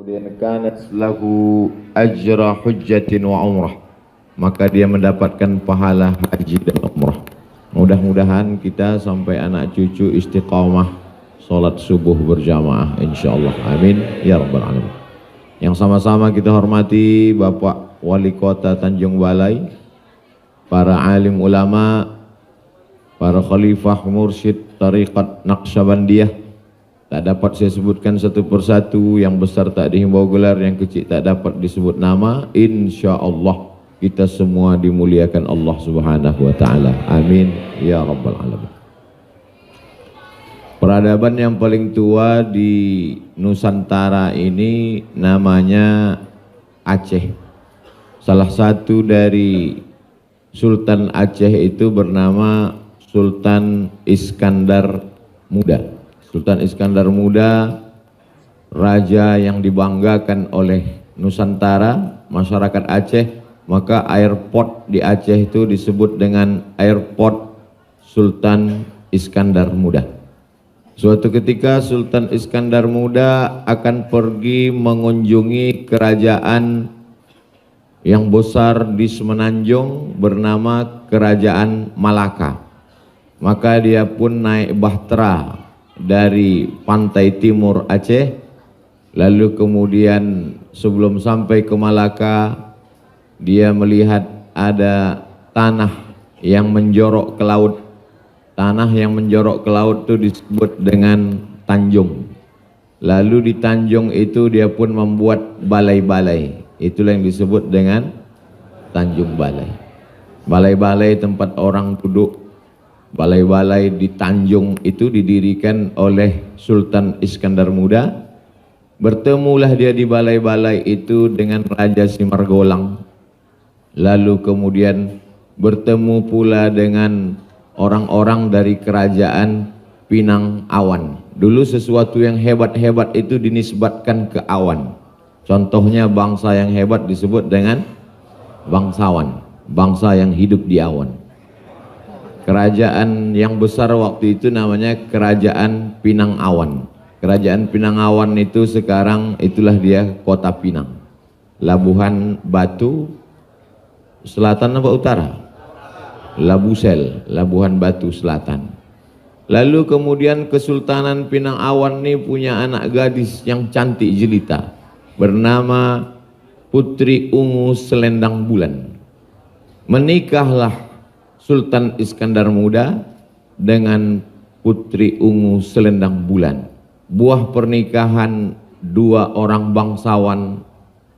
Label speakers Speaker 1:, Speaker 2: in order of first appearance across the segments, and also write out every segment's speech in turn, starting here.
Speaker 1: kemudian kanat lahu ajra hujjatin wa umrah, maka dia mendapatkan pahala haji dan umrah. Mudah-mudahan kita sampai anak cucu istiqamah salat subuh berjamaah insyaallah, amin ya rabbal alamin. Yang sama-sama kita hormati Bapak Wali Kota Tanjung Balai, para alim ulama, para khalifah mursyid tariqat Naqsyabandiyah. Tak dapat saya sebutkan satu persatu, yang besar tak dihimbau gelar, yang kecil tak dapat disebut nama. Insyaallah kita semua dimuliakan Allah Subhanahu wa taala. Amin ya rabbal alamin. Peradaban yang paling tua di Nusantara ini namanya Aceh. Salah satu dari Sultan Aceh itu bernama Sultan Iskandar Muda. Sultan Iskandar Muda, raja yang dibanggakan oleh Nusantara, masyarakat Aceh. Maka airport di Aceh itu disebut dengan airport Sultan Iskandar Muda. Suatu ketika Sultan Iskandar Muda akan pergi mengunjungi kerajaan yang besar di Semenanjung bernama Kerajaan Malaka. Maka dia pun naik bahtera dari pantai timur Aceh, lalu kemudian sebelum sampai ke Malaka dia melihat ada tanah yang menjorok ke laut. Tanah yang menjorok ke laut itu disebut dengan tanjung. Lalu di tanjung itu dia pun membuat balai-balai, itulah yang disebut dengan Tanjung Balai. Balai-balai tempat orang duduk. Balai-balai di Tanjung itu didirikan oleh Sultan Iskandar Muda. Bertemulah dia di balai-balai itu dengan Raja Simargolang. Lalu kemudian bertemu pula dengan orang-orang dari kerajaan Pinang Awan. Dulu sesuatu yang hebat-hebat itu dinisbatkan ke awan. Contohnya bangsa yang hebat disebut dengan bangsawan, bangsa yang hidup di awan. Kerajaan yang besar waktu itu namanya Kerajaan Pinang Awan. Kerajaan Pinang Awan itu sekarang itulah dia Kota Pinang. Labuhan Batu Selatan apa utara? Labusel, Labuhan Batu Selatan. Lalu kemudian Kesultanan Pinang Awan ini punya anak gadis yang cantik jelita bernama Putri Ungu Selendang Bulan. Menikahlah Sultan Iskandar Muda dengan Putri Ungu Selendang Bulan. Buah pernikahan dua orang bangsawan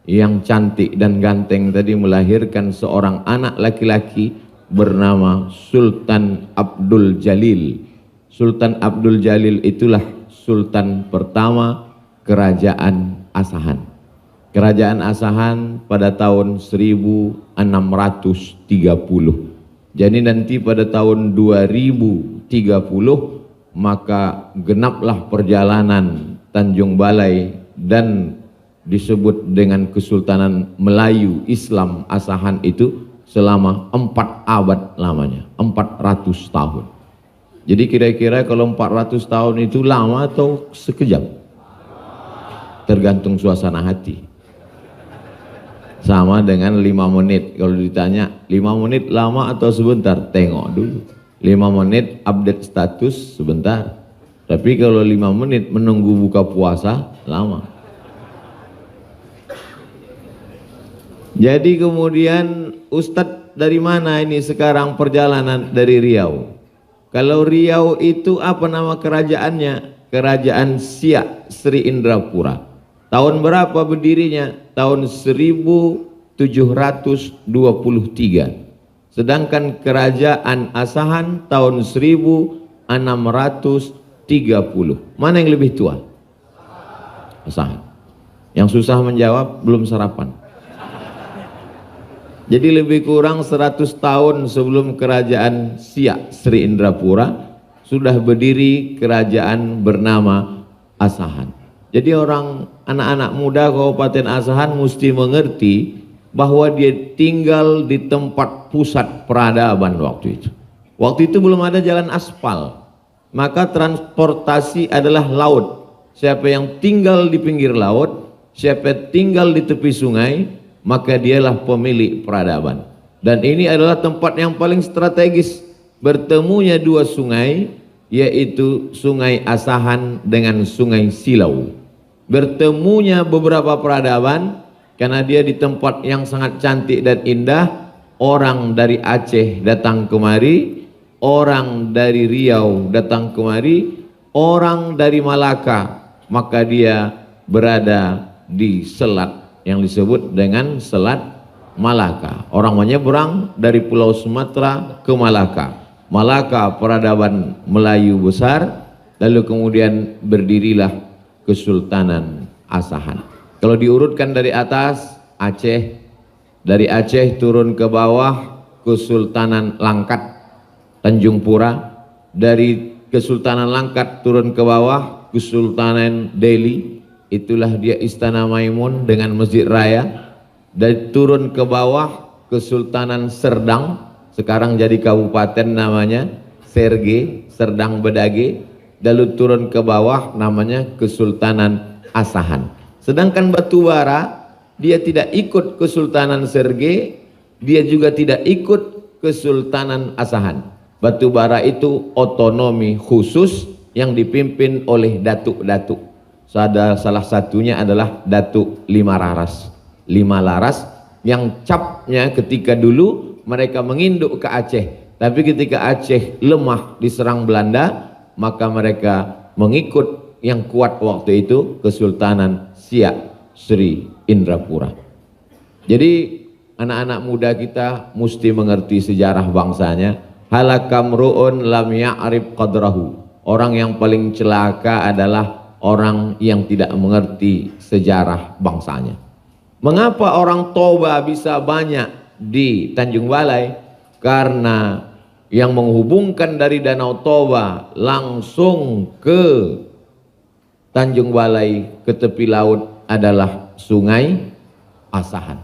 Speaker 1: yang cantik dan ganteng tadi melahirkan seorang anak laki-laki bernama Sultan Abdul Jalil. Sultan Abdul Jalil itulah sultan pertama Kerajaan Asahan. Kerajaan Asahan pada tahun 1630. Jadi nanti pada tahun 2030 maka genaplah perjalanan Tanjung Balai dan disebut dengan Kesultanan Melayu Islam Asahan itu selama 4 abad lamanya, 400 tahun. Jadi kira-kira kalau 400 tahun itu lama atau sekejap? Tergantung suasana hati. Sama dengan 5 menit, kalau ditanya 5 menit lama atau sebentar, tengok dulu. 5 menit update status sebentar, tapi kalau 5 menit menunggu buka puasa lama. Jadi kemudian Ustadz dari mana ini sekarang perjalanan? Dari Riau. Kalau Riau itu apa nama kerajaannya? Kerajaan Siak Sri Indrapura. Tahun berapa berdirinya? Tahun 1723. Sedangkan Kerajaan Asahan tahun 1630. Mana yang lebih tua? Asahan. Yang susah menjawab belum sarapan. Jadi lebih kurang 100 tahun sebelum Kerajaan Siak Sri Indrapura sudah berdiri kerajaan bernama Asahan. Jadi anak-anak muda Kabupaten Asahan mesti mengerti bahwa dia tinggal di tempat pusat peradaban waktu itu. Waktu itu belum ada jalan aspal, maka transportasi adalah laut. Siapa yang tinggal di pinggir laut, siapa tinggal di tepi sungai, maka dialah pemilik peradaban. Dan ini adalah tempat yang paling strategis bertemunya dua sungai, yaitu Sungai Asahan dengan Sungai Silau. Bertemunya beberapa peradaban karena dia di tempat yang sangat cantik dan indah. Orang dari Aceh datang kemari, orang dari Riau datang kemari, orang dari Malaka, maka dia berada di selat yang disebut dengan Selat Malaka. Orang menyeberang dari Pulau Sumatera ke Malaka. Malaka peradaban Melayu besar, lalu kemudian berdirilah Kesultanan Asahan. Kalau diurutkan dari atas, Aceh, dari Aceh turun ke bawah Kesultanan Langkat, Tanjung Pura, dari Kesultanan Langkat turun ke bawah Kesultanan Delhi, itulah dia Istana Maimun dengan Masjid Raya. Dan turun ke bawah Kesultanan Serdang, sekarang jadi kabupaten namanya Serge, Serdang Bedage. Lalu turun ke bawah namanya Kesultanan Asahan. Sedangkan Batubara dia tidak ikut Kesultanan Serge, dia juga tidak ikut Kesultanan Asahan. Batubara itu otonomi khusus yang dipimpin oleh datuk-datuk. Salah satunya adalah Datuk Lima Laras. Lima Laras yang capnya ketika dulu mereka menginduk ke Aceh, tapi ketika Aceh lemah diserang Belanda, maka mereka mengikut yang kuat waktu itu Kesultanan Siak Sri Indrapura. Jadi anak-anak muda kita mesti mengerti sejarah bangsanya. Halakamru'un lam ya'rif qadrahu. Orang yang paling celaka adalah orang yang tidak mengerti sejarah bangsanya. Mengapa orang Toba bisa banyak di Tanjung Balai? Karena yang menghubungkan dari Danau Toba langsung ke Tanjung Balai ke tepi laut adalah Sungai Asahan.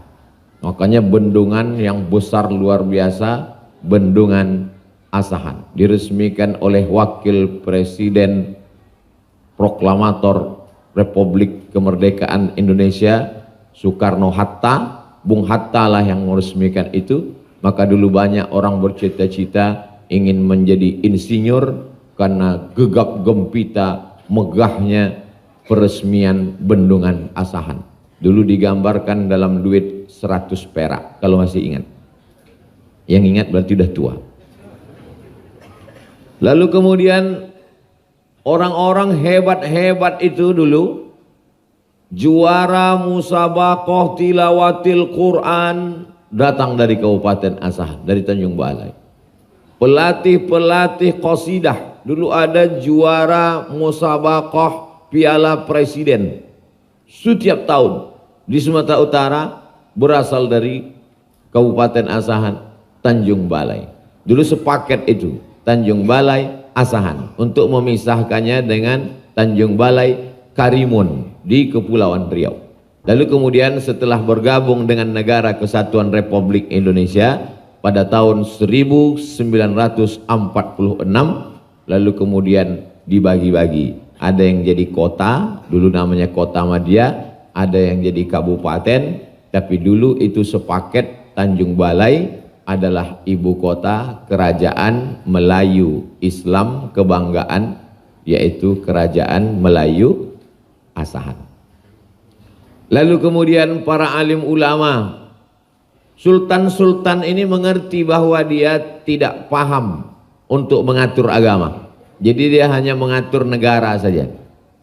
Speaker 1: Makanya bendungan yang besar luar biasa, Bendungan Asahan, diresmikan oleh Wakil Presiden Proklamator Republik Kemerdekaan Indonesia Soekarno-Hatta. Bung Hatta lah yang meresmikan itu. Maka dulu banyak orang bercita-cita ingin menjadi insinyur karena gegap gempita megahnya peresmian Bendungan Asahan. Dulu digambarkan dalam duit 100 perak, kalau masih ingat. Yang ingat berarti udah tua. Lalu kemudian orang-orang hebat-hebat itu dulu juara musabaqah tilawatil Quran datang dari Kabupaten Asahan, dari Tanjung Balai. Pelatih-pelatih qasidah, dulu ada juara musabaqah Piala Presiden setiap tahun di Sumatera Utara, berasal dari Kabupaten Asahan, Tanjung Balai. Dulu sepaket itu, Tanjung Balai, Asahan, untuk memisahkannya dengan Tanjung Balai Karimun di Kepulauan Riau. Lalu kemudian setelah bergabung dengan Negara Kesatuan Republik Indonesia pada tahun 1946, lalu kemudian dibagi-bagi. Ada yang jadi kota, dulu namanya Kota Madia, ada yang jadi kabupaten, tapi dulu itu sepaket. Tanjung Balai adalah ibu kota Kerajaan Melayu Islam Kebanggaan, yaitu Kerajaan Melayu Asahan. Lalu kemudian para alim ulama, sultan-sultan ini mengerti bahwa dia tidak paham untuk mengatur agama. Jadi dia hanya mengatur negara saja,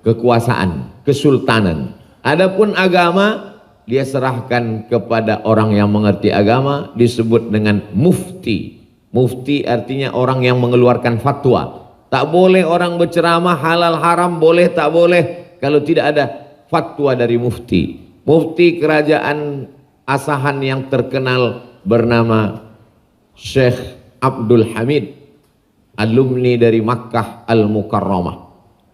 Speaker 1: kekuasaan, kesultanan. Adapun agama dia serahkan kepada orang yang mengerti agama, disebut dengan mufti. Mufti artinya orang yang mengeluarkan fatwa. Tak boleh orang berceramah halal haram, boleh tak boleh kalau tidak ada fatwa dari mufti. Mufti Kerajaan Asahan yang terkenal bernama Syekh Abdul Hamid, alumni dari Makkah Al-Mukarramah.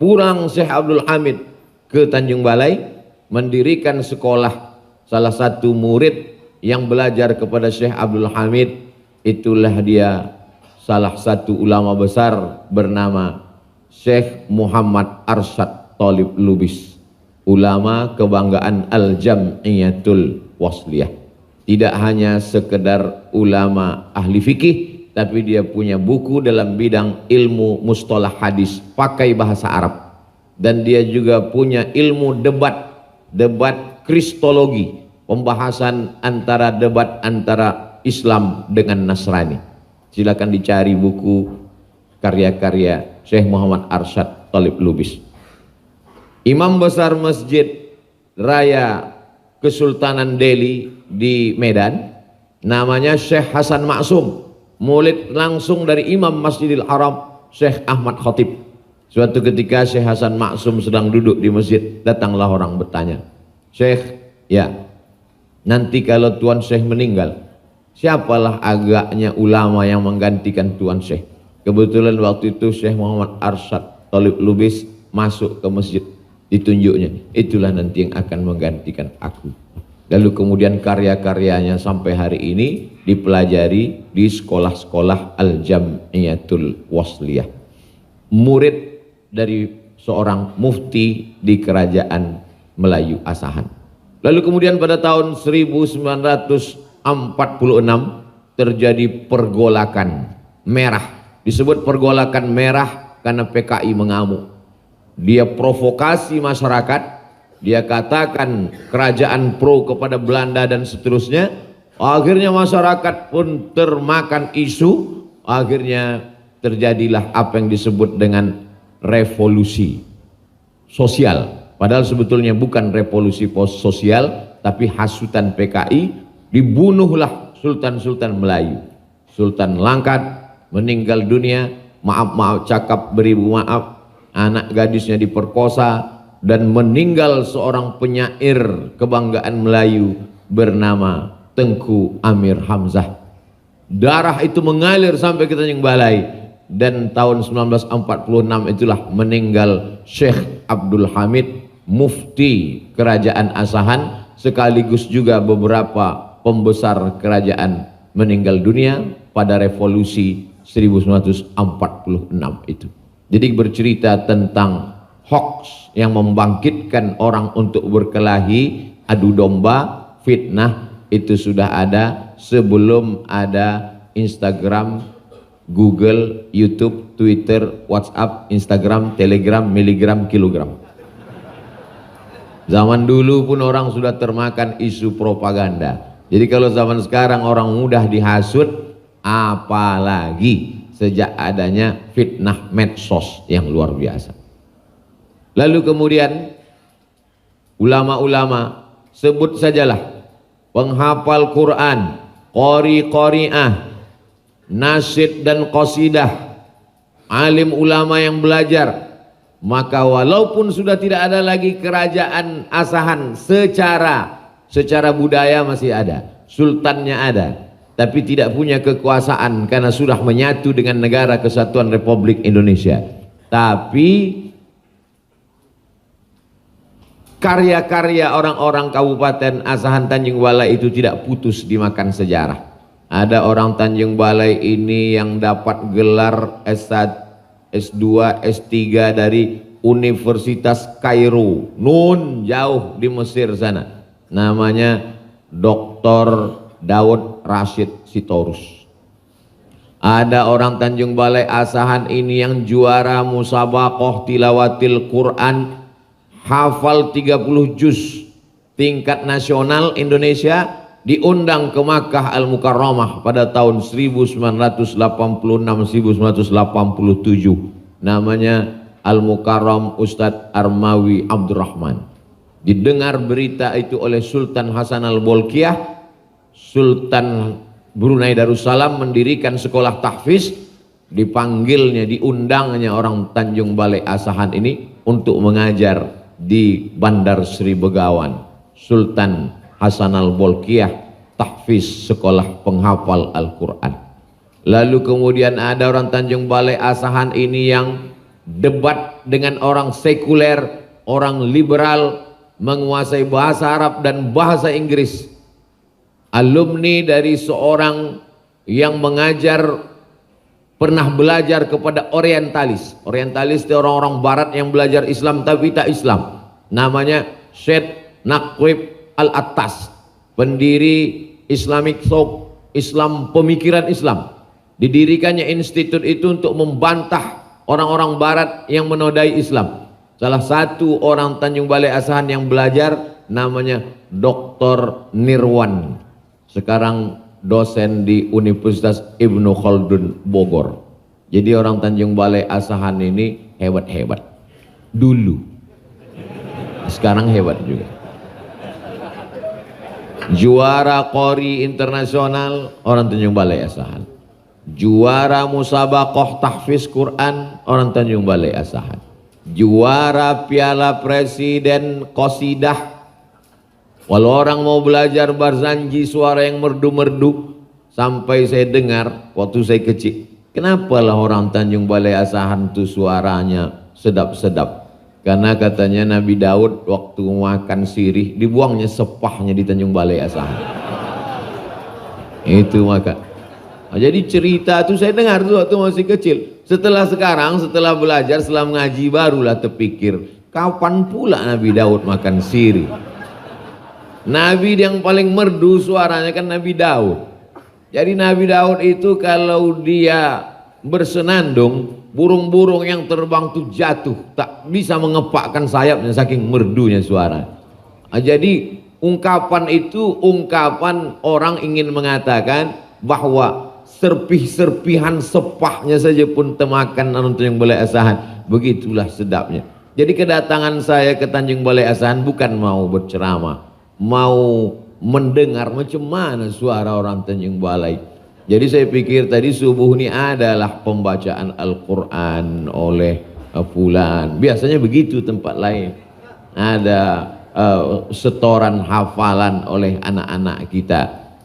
Speaker 1: Pulang Syekh Abdul Hamid ke Tanjung Balai, mendirikan sekolah. Salah satu murid yang belajar kepada Syekh Abdul Hamid, itulah dia salah satu ulama besar bernama Syekh Muhammad Arsyad Thalib Lubis. ulama kebanggaan Al-Jam'iyatul Wasliyah. Tidak hanya sekedar ulama ahli fikih, tapi dia punya buku dalam bidang ilmu mustalah hadis pakai bahasa Arab, dan dia juga punya ilmu debat kristologi, pembahasan debat antara Islam dengan Nasrani. Silakan dicari buku karya-karya Syekh Muhammad Arsyad Thalib Lubis. Imam besar Masjid Raya Kesultanan Delhi di Medan, namanya Syekh Hasan Maksum, murid langsung dari Imam Masjidil Haram Syekh Ahmad Khatib. Suatu ketika Syekh Hasan Maksum sedang duduk di masjid, datanglah orang bertanya, "Syekh, ya, nanti kalau Tuan Syekh meninggal, siapalah agaknya ulama yang menggantikan Tuan Syekh?" Kebetulan waktu itu Syekh Muhammad Arsyad Thalib Lubis masuk ke masjid, ditunjuknya, "Itulah nanti yang akan menggantikan aku." Lalu kemudian karya-karyanya sampai hari ini dipelajari di sekolah-sekolah Al-Jam'iyatul Wasliyah. Murid dari seorang mufti di kerajaan Melayu Asahan. Lalu kemudian pada tahun 1946 terjadi pergolakan merah. Disebut pergolakan merah karena PKI mengamuk. Dia provokasi masyarakat, dia katakan kerajaan pro kepada Belanda dan seterusnya. Akhirnya masyarakat pun termakan isu, akhirnya terjadilah apa yang disebut dengan revolusi sosial. Padahal sebetulnya bukan revolusi sosial, tapi hasutan PKI. Dibunuhlah Sultan-Sultan Melayu. Sultan Langkat meninggal dunia, maaf cakap beribu maaf, anak gadisnya diperkosa, dan meninggal seorang penyair kebanggaan Melayu bernama Tengku Amir Hamzah. Darah itu mengalir sampai ke Tanjung Balai, dan tahun 1946 itulah meninggal Syekh Abdul Hamid, mufti kerajaan Asahan, sekaligus juga beberapa pembesar kerajaan meninggal dunia pada revolusi 1946 itu. Jadi bercerita tentang hoax yang membangkitkan orang untuk berkelahi, adu domba, fitnah, itu sudah ada sebelum ada Instagram, Google, YouTube, Twitter, WhatsApp, Instagram, Telegram, miligram, kilogram. Zaman dulu pun orang sudah termakan isu propaganda. Jadi kalau zaman sekarang orang mudah dihasut, apalagi sejak adanya fitnah medsos yang luar biasa. Lalu kemudian ulama-ulama, sebut sajalah penghafal Quran, qori-qori'ah, nasyid dan qasidah, alim ulama yang belajar, maka walaupun sudah tidak ada lagi kerajaan Asahan secara budaya masih ada, sultannya ada, tapi tidak punya kekuasaan karena sudah menyatu dengan negara kesatuan Republik Indonesia. Tapi karya-karya orang-orang Kabupaten Asahan Tanjung Balai itu tidak putus dimakan sejarah. Ada orang Tanjung Balai ini yang dapat gelar S1, S2, S3 dari Universitas Kairo, nun jauh di Mesir sana. Namanya Dr. Daud Rashid Sitorus. Ada orang Tanjung Balai Asahan ini yang juara musabaqah tilawatil Quran, hafal 30 juz tingkat nasional Indonesia, diundang ke Makkah Al-Mukarramah pada tahun 1986-1987. Namanya Al-Mukarram Ustadz Armawi Abdurrahman. Didengar berita itu oleh Sultan Hasan Al-Bolkiah, Sultan Brunei Darussalam, mendirikan sekolah tahfiz. Dipanggilnya, diundangnya orang Tanjung Balai Asahan ini untuk mengajar di Bandar Sri Begawan. Sultan Hasan Al-Bolkiah tahfiz sekolah penghafal Al-Quran. Lalu kemudian ada orang Tanjung Balai Asahan ini yang debat dengan orang sekuler, orang liberal, menguasai bahasa Arab dan bahasa Inggris. Alumni dari seorang yang mengajar, pernah belajar kepada orientalis. Orientalis itu orang-orang barat yang belajar Islam tapi tak Islam. Namanya Syed Naqib Al-Attas, pendiri Islamic Thought, Islam, pemikiran Islam. Didirikannya institut itu untuk membantah orang-orang barat yang menodai Islam. Salah satu orang Tanjung Balai Asahan yang belajar namanya Dr. Nirwan, sekarang dosen di Universitas Ibnu Khaldun Bogor. Jadi orang Tanjung Balai Asahan ini hebat-hebat dulu, sekarang hebat juga. Juara Qori internasional orang Tanjung Balai Asahan. Juara musabaqah tahfiz Quran orang Tanjung Balai Asahan. Juara Piala Presiden Qasidah. Walau orang mau belajar Barzanji suara yang merdu-merdu, sampai saya dengar waktu saya kecil, kenapalah orang Tanjung Balai Asahan itu suaranya sedap-sedap? Karena katanya Nabi Daud waktu makan sirih dibuangnya sepahnya di Tanjung Balai Asahan. Itu maka. Jadi cerita itu saya dengar tuh waktu masih kecil. Setelah sekarang, setelah belajar, setelah mengaji, barulah terpikir, kapan pula Nabi Daud makan sirih? Nabi yang paling merdu suaranya kan Nabi Daud. Jadi Nabi Daud itu kalau dia bersenandung, burung-burung yang terbang itu jatuh, tak bisa mengepakkan sayapnya saking merdunya suara. Jadi ungkapan itu ungkapan orang ingin mengatakan bahwa serpih-serpihan sepahnya saja pun temakan Tanjung Balai Asahan, begitulah sedapnya. Jadi kedatangan saya ke Tanjung Balai Asahan bukan mau berceramah, mau mendengar macam mana suara orang Tanjung Balai. Jadi saya pikir tadi subuh ini adalah pembacaan Al-Quran oleh fulan. Biasanya begitu tempat lain. Ada setoran hafalan oleh anak-anak kita.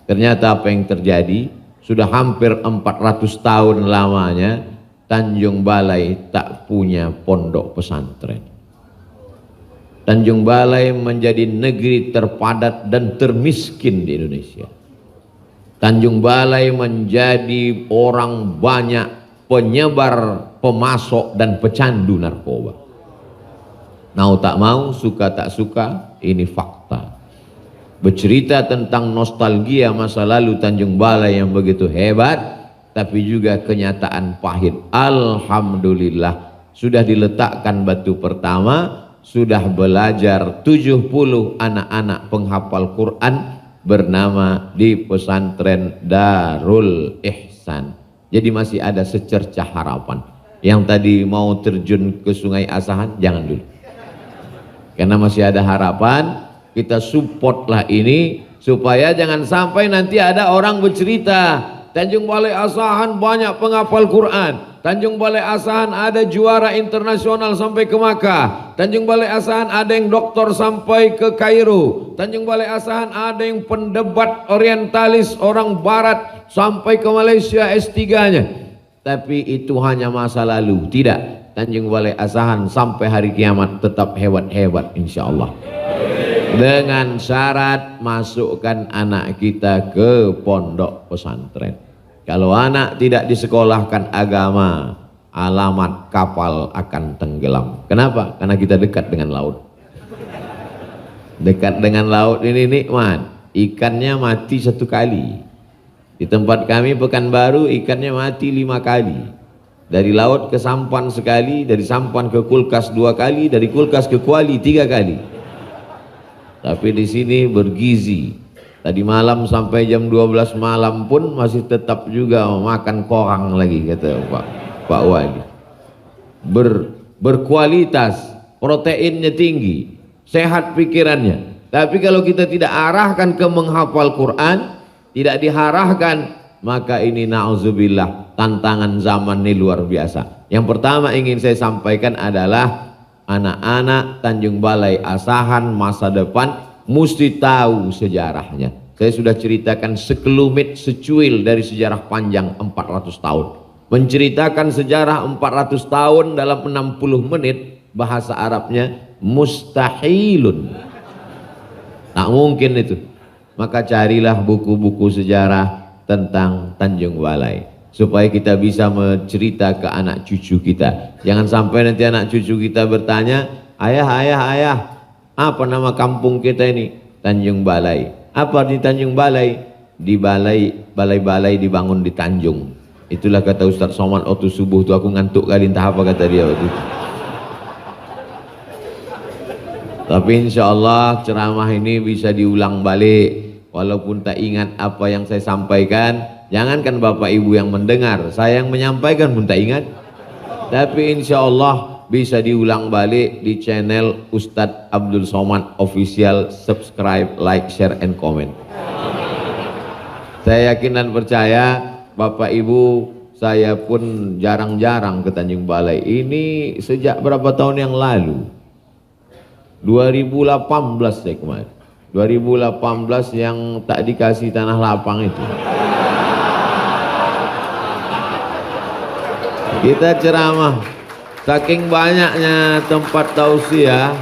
Speaker 1: Ternyata apa yang terjadi? Sudah hampir 400 tahun lamanya Tanjung Balai tak punya pondok pesantren. Tanjung Balai menjadi negeri terpadat dan termiskin di Indonesia. Tanjung Balai menjadi orang banyak penyebar, pemasok dan pecandu narkoba. Mau tak mau, suka tak suka, ini fakta. Bercerita tentang nostalgia masa lalu Tanjung Balai yang begitu hebat, tapi juga kenyataan pahit. Alhamdulillah sudah diletakkan batu pertama, sudah belajar 70 anak-anak penghafal Quran bernama di pesantren Darul Ihsan. Jadi masih ada secercah harapan. Yang tadi mau terjun ke Sungai Asahan, jangan dulu. Karena masih ada harapan, kita supportlah ini supaya jangan sampai nanti ada orang bercerita Tanjung Balai Asahan banyak penghafal Quran, Tanjung Balai Asahan ada juara internasional sampai ke Makkah, Tanjung Balai Asahan ada yang doktor sampai ke Kairo, Tanjung Balai Asahan ada yang pendebat orientalis orang barat sampai ke Malaysia S3-nya. Tapi itu hanya masa lalu. Tidak, Tanjung Balai Asahan sampai hari kiamat tetap hebat-hebat insyaallah. Dengan syarat masukkan anak kita ke pondok pesantren. Kalau anak tidak disekolahkan agama, alamat kapal akan tenggelam. Kenapa? Karena kita dekat dengan laut. Dekat dengan laut ini nikmat. Ikannya mati 1 kali. Di tempat kami Pekanbaru ikannya mati 5 kali. Dari laut ke sampan sekali, dari sampan ke kulkas 2 kali, dari kulkas ke kuali 3 kali. Tapi di sini bergizi. Tadi malam sampai jam 12 malam pun masih tetap juga makan korang lagi, kata Pak Wali. Berkualitas, proteinnya tinggi, sehat pikirannya. Tapi kalau kita tidak arahkan ke menghafal Quran, tidak diarahkan, maka ini na'udzubillah tantangan zaman ini luar biasa. Yang pertama ingin saya sampaikan adalah anak-anak Tanjung Balai Asahan masa depan mesti tahu sejarahnya. Saya sudah ceritakan sekelumit secuil dari sejarah panjang 400 tahun. Menceritakan sejarah 400 tahun dalam 60 menit, bahasa Arabnya mustahilun. Tak mungkin itu. Maka carilah buku-buku sejarah tentang Tanjung Balai supaya kita bisa mencerita ke anak cucu kita. Jangan sampai nanti anak cucu kita bertanya, ayah, Apa nama kampung kita ini? Tanjung Balai. Apa di Tanjung Balai? Di balai-balai dibangun di Tanjung. Itulah kata Ustaz Somad waktu subuh tuh, aku ngantuk kali, entah apa kata dia waktu itu. Tapi insya Allah ceramah ini bisa diulang balik. Walaupun tak ingat apa yang saya sampaikan, jangankan Bapak Ibu yang mendengar, saya yang menyampaikan pun tak ingat. Tapi insya Allah bisa diulang balik di channel Ustadz Abdul Somad Official. Subscribe, like, share, and comment. Saya yakin dan percaya Bapak Ibu, saya pun jarang-jarang ke Tanjung Balai. Ini sejak berapa tahun yang lalu? 2018 saya kemarin. 2018 yang tak dikasih tanah lapang itu. Kita ceramah, saking banyaknya tempat tausiah,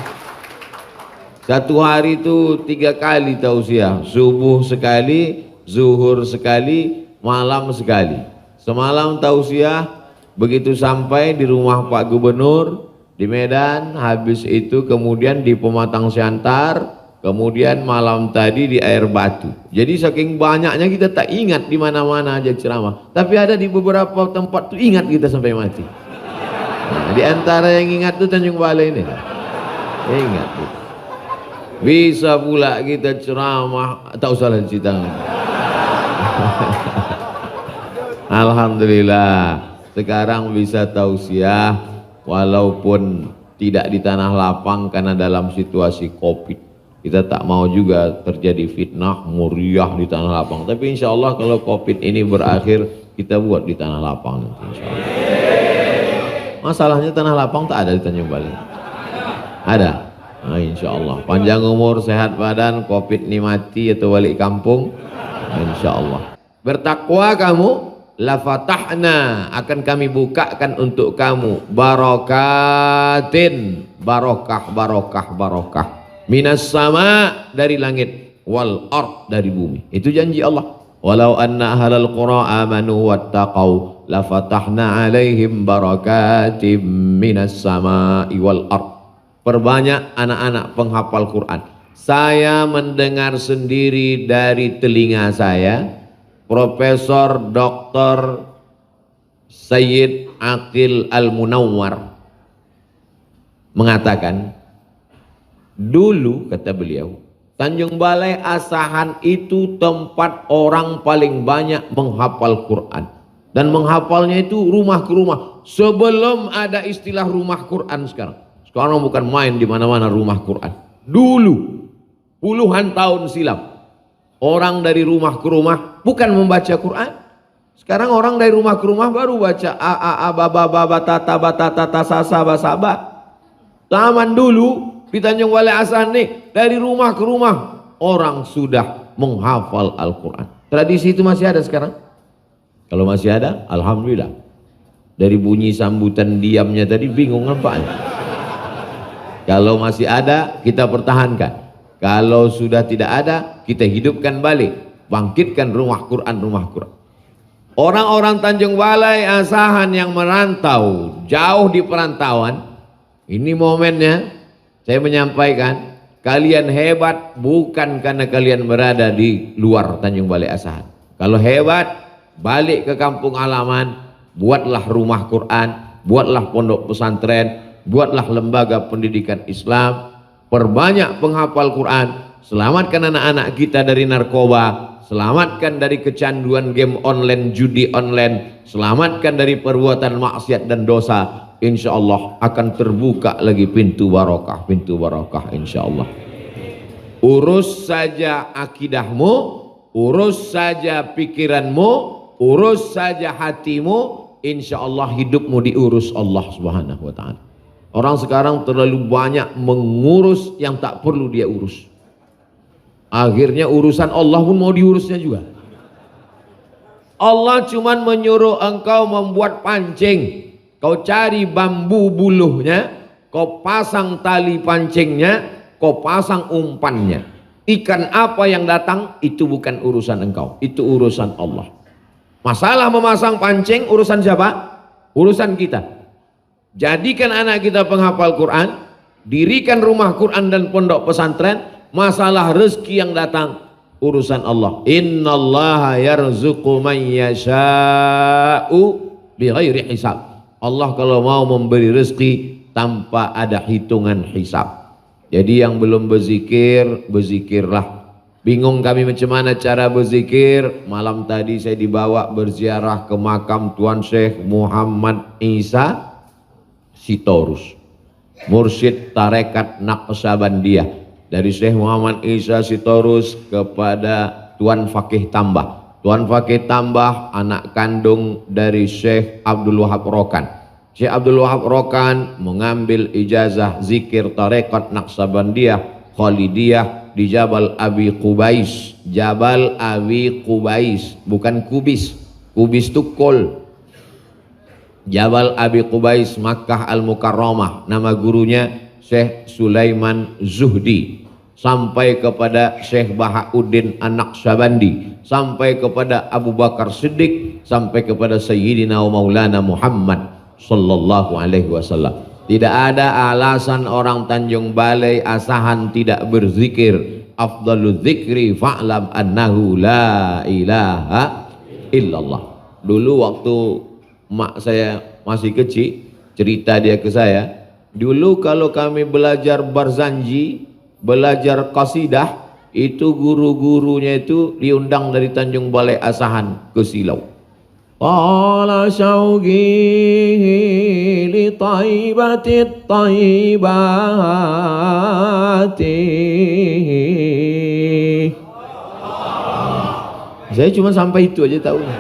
Speaker 1: satu hari itu 3 kali tausiah, subuh sekali, zuhur sekali, malam sekali. Semalam tausiah, begitu sampai di rumah Pak Gubernur di Medan, habis itu kemudian di Pematang Siantar, kemudian malam tadi di Air Batu. Jadi saking banyaknya kita tak ingat di mana-mana aja ceramah. Tapi ada di beberapa tempat tuh ingat kita sampai mati. Nah, di antara yang ingat tuh Tanjung Balai ini. Ingat tuh. Bisa pula kita ceramah, tak usah cerita. Alhamdulillah sekarang bisa tausiah walaupun tidak di tanah lapang karena dalam situasi Covid. Kita tak mau juga terjadi fitnah muriah di tanah lapang. Tapi insya Allah kalau Covid ini berakhir, kita buat di tanah lapang nanti insya Allah. Masalahnya tanah lapang tak ada di Tanjung Balai. Ada? Nah, insya Allah. Panjang umur, sehat badan, Covid ini mati atau balik kampung. Insya Allah. Bertakwa kamu, la fatahna, akan kami bukakan untuk kamu barakatin, barokah, barokah, barokah. Minas sama, dari langit, wal ard, dari bumi. Itu janji Allah. Walau anna ahlal qura amanu wattaqau la fatahna alaihim barakatim minas sama'i wal ard. Perbanyak anak-anak penghafal Quran. Saya mendengar sendiri dari telinga saya, Profesor Dr. Sayyid Aqil Al-Munawwar mengatakan, dulu kata beliau, Tanjung Balai Asahan itu tempat orang paling banyak menghafal Quran. Dan menghafalnya itu rumah ke rumah. Sebelum ada istilah rumah Quran sekarang. Sekarang bukan main di mana-mana rumah Quran. Dulu, puluhan tahun silam, orang dari rumah ke rumah bukan membaca Quran. Sekarang orang dari rumah ke rumah baru baca a baba baba tata batata tasasa basaba. Zaman dulu di Tanjung Balai Asahan nih, dari rumah ke rumah orang sudah menghafal Al-Quran. Tradisi itu masih ada sekarang? Kalau masih ada, alhamdulillah. Dari bunyi sambutan diamnya tadi bingung nampaknya. Kalau masih ada, kita pertahankan. Kalau sudah tidak ada, kita hidupkan balik, bangkitkan rumah Quran, rumah Quran. Orang-orang Tanjung Balai Asahan yang merantau jauh di perantauan, ini momennya. Saya menyampaikan, kalian hebat bukan karena kalian berada di luar Tanjung Balai Asahan. Kalau hebat, balik ke kampung halaman, buatlah rumah Quran, buatlah pondok pesantren, buatlah lembaga pendidikan Islam, perbanyak penghafal Quran, selamatkan anak-anak kita dari narkoba, selamatkan dari kecanduan game online, judi online, selamatkan dari perbuatan maksiat dan dosa. Insya Allah akan terbuka lagi pintu barokah insya Allah. Urus saja akidahmu, urus saja pikiranmu, urus saja hatimu, insya Allah hidupmu diurus Allah Subhanahu wa ta'ala. Orang sekarang terlalu banyak mengurus yang tak perlu dia urus. Akhirnya urusan Allah pun mau diurusnya juga. Allah cuman menyuruh engkau membuat pancing. Kau cari bambu buluhnya, kau pasang tali pancingnya, kau pasang umpannya. Ikan apa yang datang, itu bukan urusan engkau, itu urusan Allah. Masalah memasang pancing, urusan siapa? Urusan kita. Jadikan anak kita penghafal Quran, dirikan rumah Quran dan pondok pesantren, masalah rezeki yang datang urusan Allah. Innallaha yarzuqu man yasha'u bighairi hisab. Allah kalau mau memberi rezeki tanpa ada hitungan hisab. Jadi yang belum berzikir, berzikirlah. Bingung kami macam mana cara berzikir? Malam tadi saya dibawa berziarah ke makam Tuan Syekh Muhammad Isa Sitorus, mursyid tarekat Naqsabandiyah. Dari Syekh Muhammad Isa Sitorus kepada Tuan Fakih Tambah. Tuan Fakih Tambah anak kandung dari Syekh Abdul Wahab Rokan. Syekh Abdul Wahab Rokan mengambil ijazah zikir tarekat Naqsabandiyah Khalidiyah di Jabal Abi Qubais. Jabal Abi Qubais, bukan Kubis. Kubis itu kol. Jabal Abi Qubais, Makkah Al-Mukarramah. Nama gurunya Syekh Sulaiman Zuhdi. Sampai kepada Syekh Bahauddin An-Naqsabandi, sampai kepada Abu Bakar Siddiq, sampai kepada Sayyidina wa Maulana Muhammad sallallahu alaihi wasallam. Tidak ada alasan orang Tanjung Balai Asahan tidak berzikir. Afdalul zikri fa'lam annahu la ilaha illallah. Dulu waktu mak saya masih kecil, cerita dia ke saya, dulu kalau kami belajar barzanji, belajar qasidah, itu guru-gurunya itu diundang dari Tanjung Balai Asahan ke Silau. Qala syauqi li taibatit taibati. Saya cuma sampai itu aja tahunya.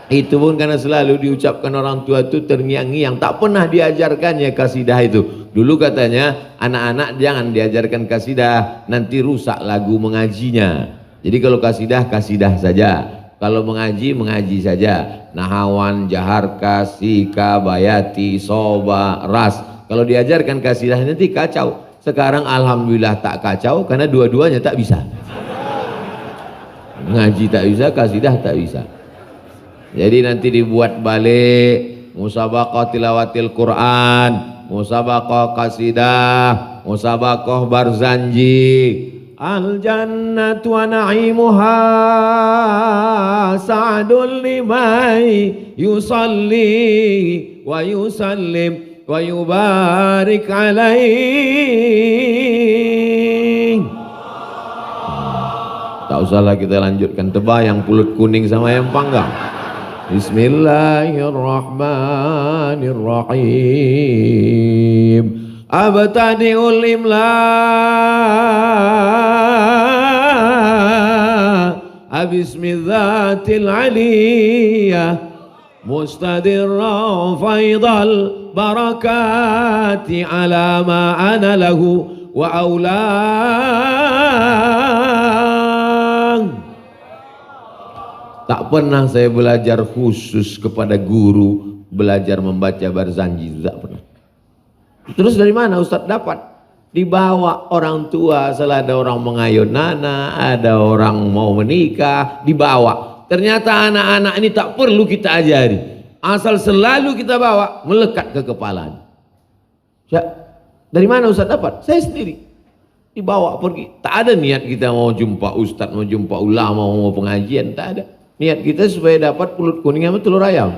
Speaker 1: Itu pun karena selalu diucapkan orang tua itu terngiang-ngiang, tak pernah diajarkannya kasidah itu. Dulu katanya anak-anak jangan diajarkan kasidah, nanti rusak lagu mengajinya. Jadi kalau kasidah, kasidah saja. Kalau mengaji, mengaji saja. Nahawan, Jaharka, Sika, Bayati, Soba, Ras. Kalau diajarkan kasidah nanti kacau. Sekarang alhamdulillah tak kacau karena dua-duanya tak bisa. Mengaji tak bisa, kasidah tak bisa. Jadi nanti dibuat balik musabaqah tilawatil Quran, musabaqah kasidah, musabaqah barzanji. Al jannatu wa na'imuha sa'dul limai yusalli wa yusallim wa yubarik alaih. Tak usahlah kita lanjutkan, terbayang pulut kuning sama yang panggang. Bismillahirrahmanirrahim. Abtadi'ul imla abismidzatil aliyah mustadirra faidal barakati ala ma ana lahu wa aulang. Tak pernah saya belajar khusus kepada guru belajar membaca barzanji, tak pernah. Terus dari mana Ustadz dapat? Dibawa orang tua, setelah ada orang mengayun nana, ada orang mau menikah, dibawa. Ternyata anak-anak ini tak perlu kita ajari, asal selalu kita bawa, melekat ke kepala. Ya, dari mana Ustadz dapat? Saya sendiri dibawa pergi. Tak ada niat kita mau jumpa Ustadz, mau jumpa ulama, mau pengajian, tak ada. Niat kita supaya dapat pulut kuning sama telur ayam.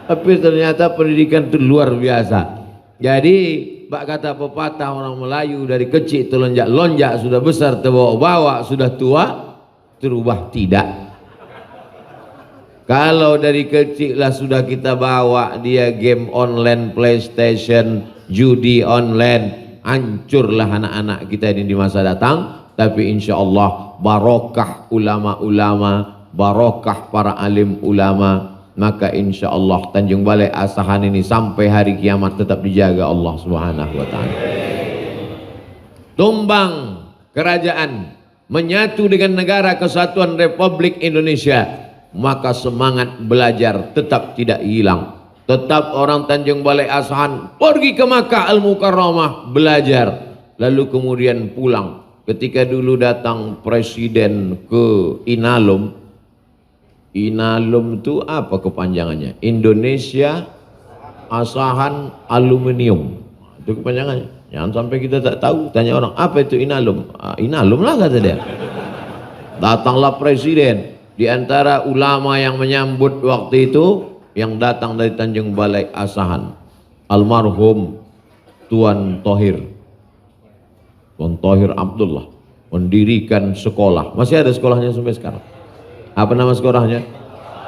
Speaker 1: Tapi ternyata pendidikan itu luar biasa. Jadi bak kata pepatah orang Melayu, dari kecil terlonjak-lonjak, sudah besar terbawa-bawa, sudah tua terubah tidak. Kalau dari kecil lah sudah kita bawa dia game online, PlayStation, judi online, hancurlah anak-anak kita ini di masa datang. Tapi insya Allah barokah ulama-ulama, barokah para alim ulama, maka insya Allah Tanjung Balai Asahan ini sampai hari kiamat tetap dijaga Allah Subhanahu wa ta'ala. Tumbang kerajaan menyatu dengan negara kesatuan Republik Indonesia, maka semangat belajar tetap tidak hilang. Tetap orang Tanjung Balai Asahan pergi ke Makkah Al-Mukarramah belajar, lalu kemudian pulang. Ketika dulu datang presiden ke Inalum, Inalum itu apa kepanjangannya? Indonesia Asahan Aluminium. Itu kepanjangannya. Jangan sampai kita tak tahu. Tanya orang, apa itu inalum? Inalum lah kata dia. Datanglah presiden. Di antara ulama yang menyambut waktu itu, yang datang dari Tanjung Balai Asahan, almarhum Tuan Thohir Abdullah, mendirikan sekolah. Masih ada sekolahnya sampai sekarang. Apa nama sekolahnya?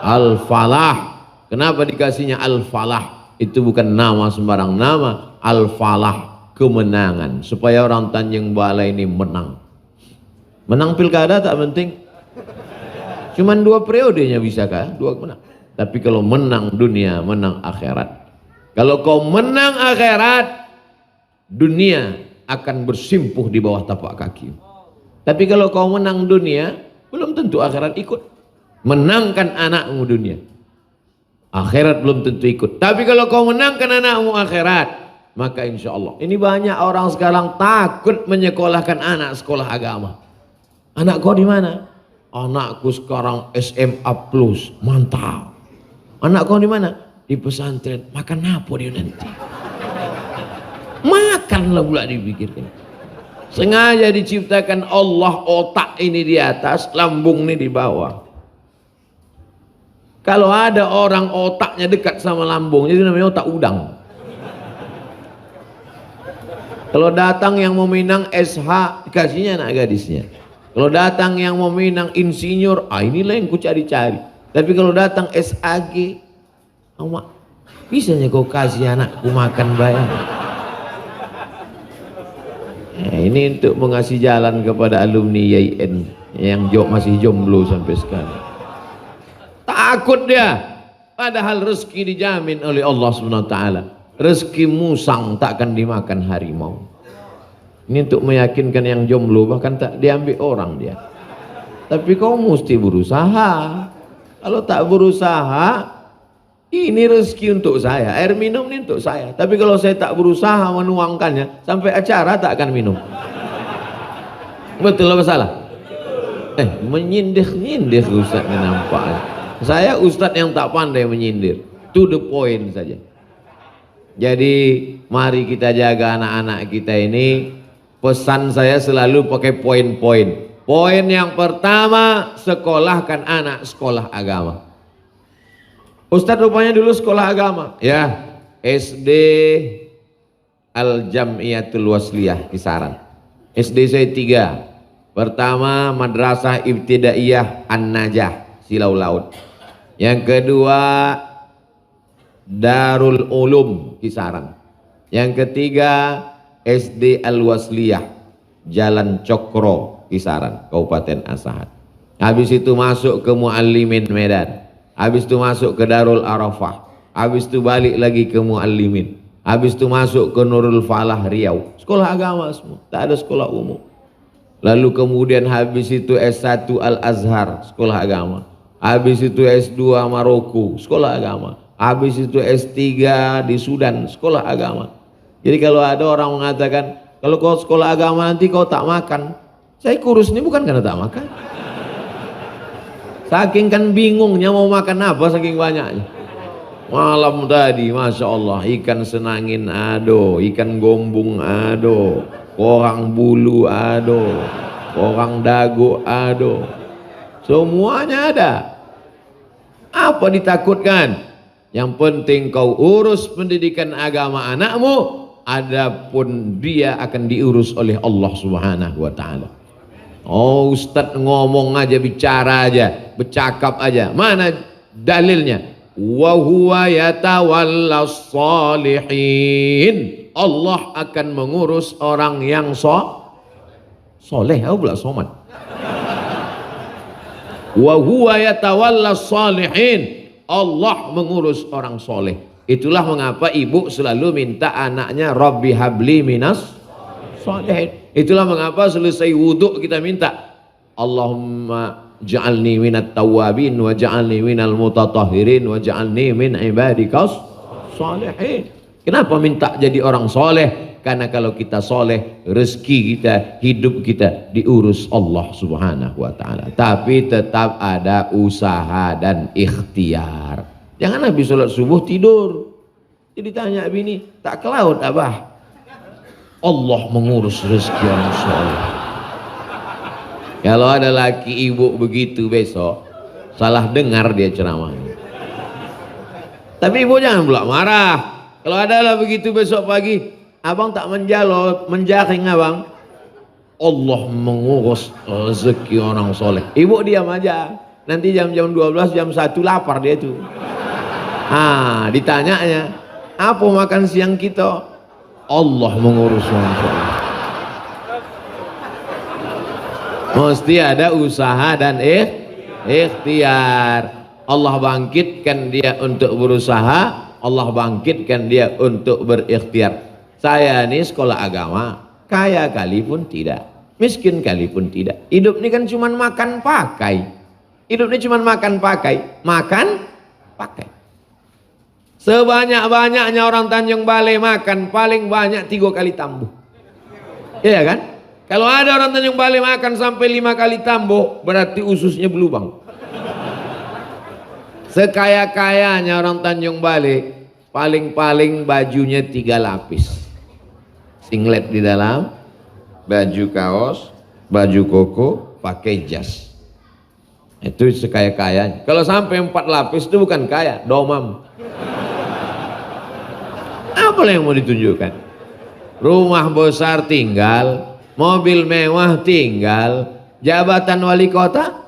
Speaker 1: Al-Falah. Kenapa dikasihnya Al-Falah? Itu bukan nama sembarang nama. Al-Falah, kemenangan, supaya orang Tanjung Balai ini menang. Menang pilkada tak penting, cuman 2 periodenya bisa kah? 2 menang. Tapi kalau menang dunia, menang akhirat. Kalau kau menang akhirat, dunia akan bersimpuh di bawah tapak kaki. Tapi kalau kau menang dunia, belum tentu akhirat ikut. Menangkan anakmu dunia, akhirat belum tentu ikut. Tapi kalau kau menangkan anakmu akhirat, maka insya Allah. Ini banyak orang sekarang takut menyekolahkan anak sekolah agama. Anak kau di mana? Anakku sekarang SMA plus, mantap. Anak kau di mana? Di pesantren. Makan apa dia nanti? Makanlah pula dipikirkan. Sengaja diciptakan Allah otak ini di atas, lambung ini di bawah. Kalau ada orang otaknya dekat sama lambungnya, itu namanya otak udang. Kalau datang yang mau minang SH, dikasihnya anak gadisnya. Kalau datang yang mau minang insinyur, inilah yang ku cari-cari. Tapi kalau datang SAG, bisanya kau kasih anakku makan bayar. Nah, ini untuk mengasih jalan kepada alumni YIN yang masih jomblo sampai sekarang. Takut dia, padahal rezeki dijamin oleh Allah SWT. Rezeki musang takkan dimakan harimau. Ini untuk meyakinkan yang jomblo, bahkan tak diambil orang dia. Tapi kau mesti berusaha. Kalau tak berusaha, ini rezeki untuk saya, air minum ini untuk saya. Tapi kalau saya tak berusaha menuangkannya, sampai acara tak akan minum. Betul apa salah? Menyindir-nyindir Ustaz ini nampaknya. Saya Ustaz yang tak pandai menyindir. To the point saja. Jadi mari kita jaga anak-anak kita ini. Pesan saya selalu pakai poin-poin. Poin yang pertama, sekolahkan anak sekolah agama. Ustadz rupanya dulu sekolah agama. Ya, SD Al-Jam'iyatul Wasliyah Kisaran. SD saya 3. Pertama Madrasah Ibtidaiyah An-Najah Silau Laut. Yang kedua Darul Ulum Kisaran. Yang ketiga SD Al-Wasliyah Jalan Cokro Kisaran, Kabupaten Asahan. Habis itu masuk ke Muallimin Medan. Habis itu masuk ke Darul Arafah. Habis itu balik lagi ke Muallimin. Habis itu masuk ke Nurul Falah Riau. Sekolah agama semua, tak ada sekolah umum. Lalu kemudian habis itu S1 Al-Azhar, sekolah agama. Habis itu S2 Maroko, sekolah agama. Habis itu S3 di Sudan, sekolah agama. Jadi kalau ada orang mengatakan, kalau kau sekolah agama nanti kau tak makan. Saya kurus ini bukan karena tak makan. Saking kan bingungnya mau makan apa saking banyaknya. Malam tadi Masya Allah, ikan senangin ado, ikan gombung ado, korang bulu ado, korang dago ado. Semuanya ada. Apa ditakutkan? Yang penting kau urus pendidikan agama anakmu. Adapun dia akan diurus oleh Allah Subhanahu wa Ta'ala. Oh, Ustadz ngomong aja, bicara aja, bercakap aja. Mana dalilnya? Wa huwa yatawallas salihin. Allah akan mengurus orang yang soleh. Aku pula soman. Wa huwa yatawallas salihin. Allah mengurus orang soleh. Itulah mengapa ibu selalu minta anaknya Rabbi habli minas sholihin. Itulah mengapa selesai wudhu kita minta Allahumma ja'alni minat tawabin wa ja'alni minal mutatahhirin wa ja'alni min ibadikas sholihin. Kenapa minta jadi orang soleh? Karena kalau kita soleh, rezeki kita, hidup kita diurus Allah Subhanahu wa Ta'ala. Tapi tetap ada usaha dan ikhtiar. Jangan habis sholat subuh tidur. Jadi tanya bini, tak ke laut abah? Allah mengurus rezeki orang soleh. Kalau ada laki ibu begitu besok, salah dengar dia ceramahnya. Tapi ibu jangan pula marah. Kalau ada lah begitu besok pagi, abang tak menjaring abang. Allah mengurus rezeki orang soleh. Ibu diam aja. Nanti jam 12, jam 1 lapar dia tuh. Ditanyanya, apa makan siang kita? Allah mengurus orang soleh. Mesti ada usaha dan ikhtiar. Allah bangkitkan dia untuk berusaha, Allah bangkitkan dia untuk berikhtiar. Saya ini sekolah agama, kaya kali pun tidak, miskin kali pun tidak. Hidup ini kan cuma makan pakai. Hidup ini cuma makan pakai, makan pakai. Sebanyak-banyaknya orang Tanjung Balai makan paling banyak 3 kali tambuh. Iya kan? Kalau ada orang Tanjung Balai makan sampai 5 kali tambuh, berarti ususnya berlubang. Sekaya-kayanya orang Tanjung Balai, paling-paling bajunya 3 lapis. Singlet di dalam, baju kaos, baju koko, pakai jas. Itu sekaya-kayanya. Kalau sampai 4 lapis itu bukan kaya, domam. Apa yang mau ditunjukkan? Rumah besar tinggal, mobil mewah tinggal, jabatan wali kota?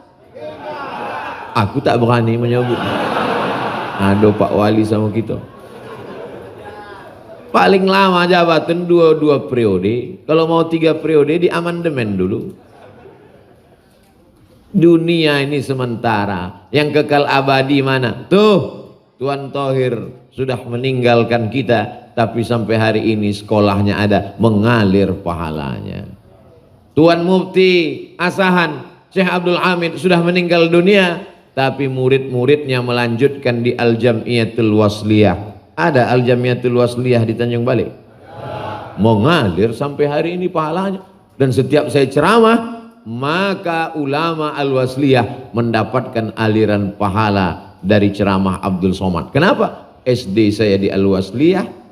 Speaker 1: Aku tak berani menyebut. Ada Pak Wali sama kita. Paling lama jabatan 2 periode. Kalau mau 3 periode di amandemen dulu. Dunia ini sementara. Yang kekal abadi mana? Tuh, Tuan Thohir sudah meninggalkan kita. Tapi sampai hari ini sekolahnya ada, mengalir pahalanya. Tuan Mufti Asahan Syekh Abdul Hamid sudah meninggal dunia, tapi murid-muridnya melanjutkan di Al-Jamiyatul Wasliyah. Ada Al-Jamiyatul Wasliyah di Tanjung Balai, mengalir sampai hari ini pahalanya. Dan setiap saya ceramah, maka ulama Al-Wasliyah mendapatkan aliran pahala dari ceramah Abdul Somad. Kenapa? SD saya di Al-Wasliyah,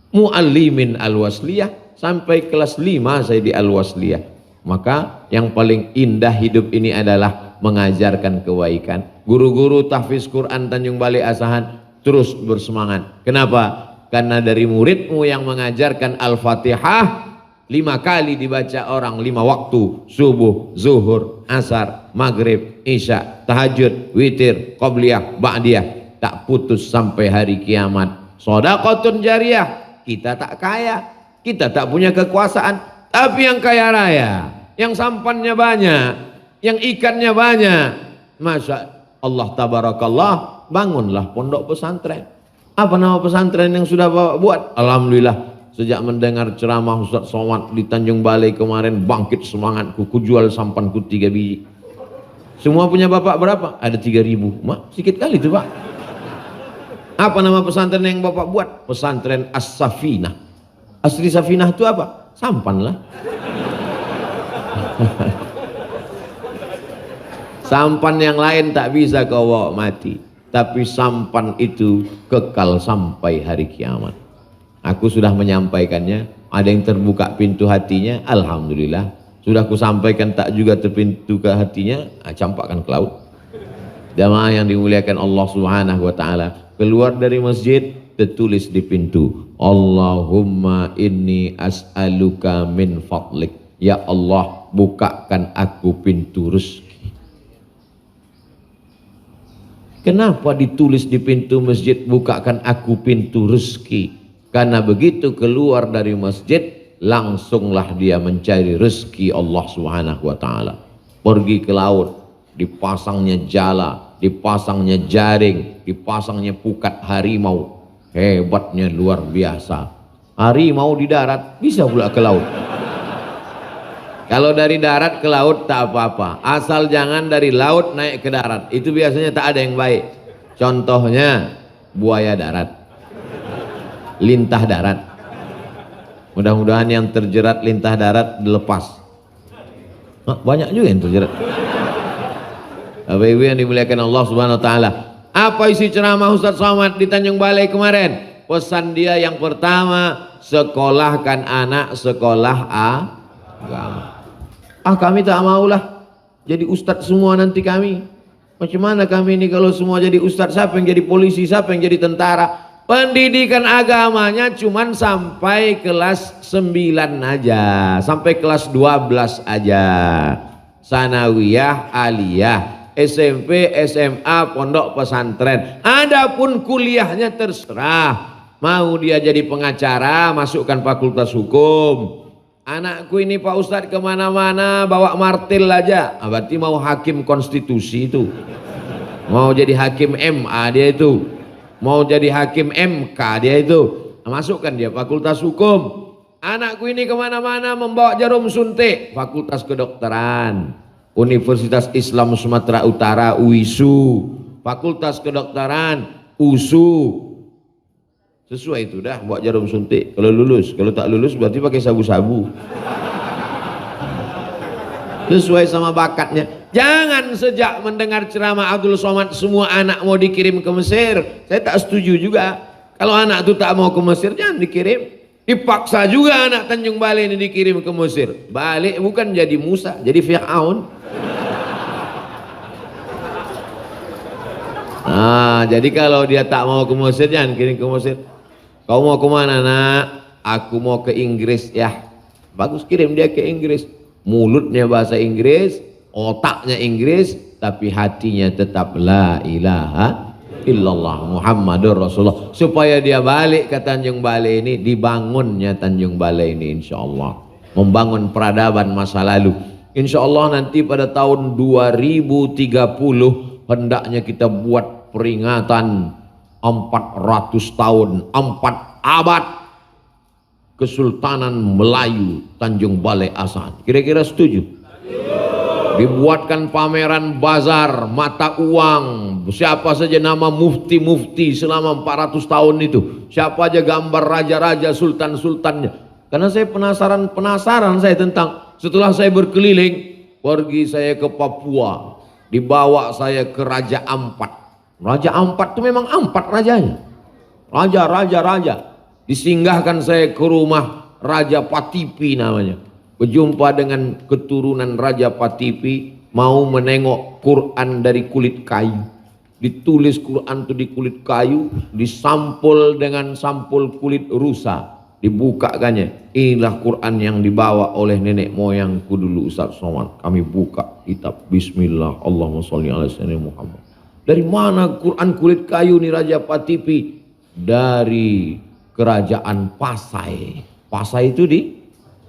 Speaker 1: Muallimin Al-Wasliyah, sampai kelas 5 saya di Al-Wasliyah. Maka yang paling indah hidup ini adalah mengajarkan kebaikan. Guru-guru tahfiz Quran Tanjung Balai Asahan terus bersemangat. Kenapa? Karena dari muridmu yang mengajarkan Al-Fatihah 5 kali dibaca orang 5 waktu, subuh, zuhur, asar, maghrib, isya, tahajud, witir, qobliyah, ba'diyah, tak putus sampai hari kiamat. Shadaqatun jariyah. Kita tak kaya, kita tak punya kekuasaan, tapi yang kaya raya, yang sampannya banyak, yang ikannya banyak, Masya Allah tabarakallah, bangunlah pondok pesantren. Apa nama pesantren yang sudah Bapak buat? Alhamdulillah, sejak mendengar ceramah Ustaz Somad di Tanjung Balai kemarin, bangkit semangatku, kujual sampanku 3 biji. Semua punya Bapak berapa? Ada 3.000. Mak, sedikit kali itu Pak. Apa nama pesantren yang Bapak buat? Pesantren As-Safinah. Asli Safinah itu apa? Sampan lah. Sampan yang lain tak bisa kau bawa mati, tapi sampan itu kekal sampai hari kiamat. Aku sudah menyampaikannya. Ada yang terbuka pintu hatinya, alhamdulillah. Sudah aku sampaikan tak juga terpintu ke hatinya, campakkan ke laut. Jamaah yang dimuliakan Allah Subhanahu wa taala, keluar dari masjid tertulis di pintu, Allahumma inni as'aluka min fadlik. Ya Allah, bukakan aku pintu rezeki. Kenapa ditulis di pintu masjid, bukakan aku pintu rezeki? Karena begitu keluar dari masjid, langsunglah dia mencari rezeki Allah Subhanahu wa taala. Pergi ke laut, dipasangnya jala, dipasangnya jaring, dipasangnya pukat harimau. Hebatnya luar biasa. Harimau di darat bisa pula ke laut. Kalau dari darat ke laut tak apa-apa, asal jangan dari laut naik ke darat, itu biasanya tak ada yang baik. Contohnya buaya darat, lintah darat. Mudah-mudahan yang terjerat lintah darat dilepas. Banyak juga yang terjerat. Bapak-ibu yang dimuliakan Allah Subhanahu wa taala, apa isi ceramah Ustaz Somad di Tanjung Balai kemarin? Pesan dia yang pertama, sekolahkan anak sekolah agama. Kami tak maulah jadi ustadz semua nanti kami. Macam mana kami ini kalau semua jadi ustadz? Siapa yang jadi polisi, siapa yang jadi tentara? Pendidikan agamanya cuman sampai kelas 9 aja, sampai kelas 12 aja. Sanawiyah, aliyah, SMP, SMA, pondok pesantren. Adapun kuliahnya terserah. Mau dia jadi pengacara, masukkan fakultas hukum. Anakku ini Pak Ustadz kemana-mana bawa martil aja. Berarti mau hakim konstitusi itu. Mau jadi hakim MA dia itu. Mau jadi hakim MK dia itu. Masukkan dia fakultas hukum. Anakku ini kemana-mana membawa jarum suntik. Fakultas kedokteran. Universitas Islam Sumatera Utara UISU. Fakultas kedokteran USU. Sesuai itu dah buat jarum suntik. Kalau lulus, kalau tak lulus berarti pakai sabu-sabu. Sesuai sama bakatnya. Jangan sejak mendengar ceramah Abdul Somad semua anak mau dikirim ke Mesir. Saya tak setuju juga. Kalau anak itu tak mau ke Mesir jangan dikirim. Dipaksa juga anak Tanjung Balai ini dikirim ke Mesir. Balik bukan jadi Musa, jadi Fir'aun. Nah, jadi kalau dia tak mau ke Mesir jangan kirim ke Mesir. Kau mau kemana nak? Aku mau ke Inggris ya. Bagus, kirim dia ke Inggris. Mulutnya bahasa Inggris, otaknya Inggris, tapi hatinya tetap la ilaha illallah Muhammadur Rasulullah. Supaya dia balik ke Tanjung Balai ini, dibangunnya Tanjung Balai ini insya Allah. Membangun peradaban masa lalu. Insya Allah nanti pada tahun 2030 hendaknya kita buat peringatan 400 tahun, 4 abad Kesultanan Melayu Tanjung Balai Asahan. Kira-kira setuju? Dibuatkan pameran bazar mata uang, siapa saja nama mufti-mufti selama 400 tahun itu, siapa aja gambar raja-raja, sultan-sultannya. Karena saya penasaran saya tentang, setelah saya berkeliling, pergi saya ke Papua, dibawa saya ke Raja Ampat. Raja Ampat itu memang 4 rajanya, raja. Disinggahkan saya ke rumah Raja Patipi namanya. Berjumpa dengan keturunan Raja Patipi, mau menengok Quran dari kulit kayu. Ditulis Quran itu di kulit kayu, disampul dengan sampul kulit rusa. Dibukakannya, inilah Quran yang dibawa oleh nenek moyangku dulu Ustaz Somad. Kami buka kitab, Bismillah, Allahumma sholli ala sayyidina Muhammad. Dari mana Quran kulit kayu nih Raja Patipi? Dari Kerajaan Pasai. Pasai itu di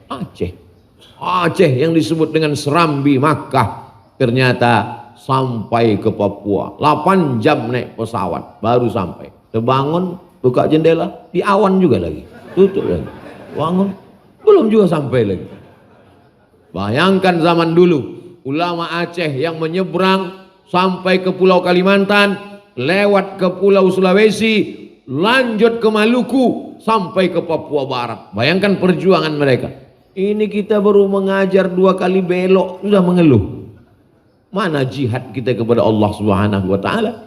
Speaker 1: Aceh. Aceh yang disebut dengan Serambi Makkah. Ternyata sampai ke Papua 8 jam naik pesawat baru sampai. Terbangun, buka jendela, di awan juga lagi, tutup lagi. Bangun, belum juga sampai lagi. Bayangkan zaman dulu ulama Aceh yang menyeberang sampai ke Pulau Kalimantan, lewat ke Pulau Sulawesi, lanjut ke Maluku sampai ke Papua Barat. Bayangkan perjuangan mereka. Ini kita baru mengajar 2 kali belok sudah mengeluh. Mana jihad kita kepada Allah Subhanahu wa taala?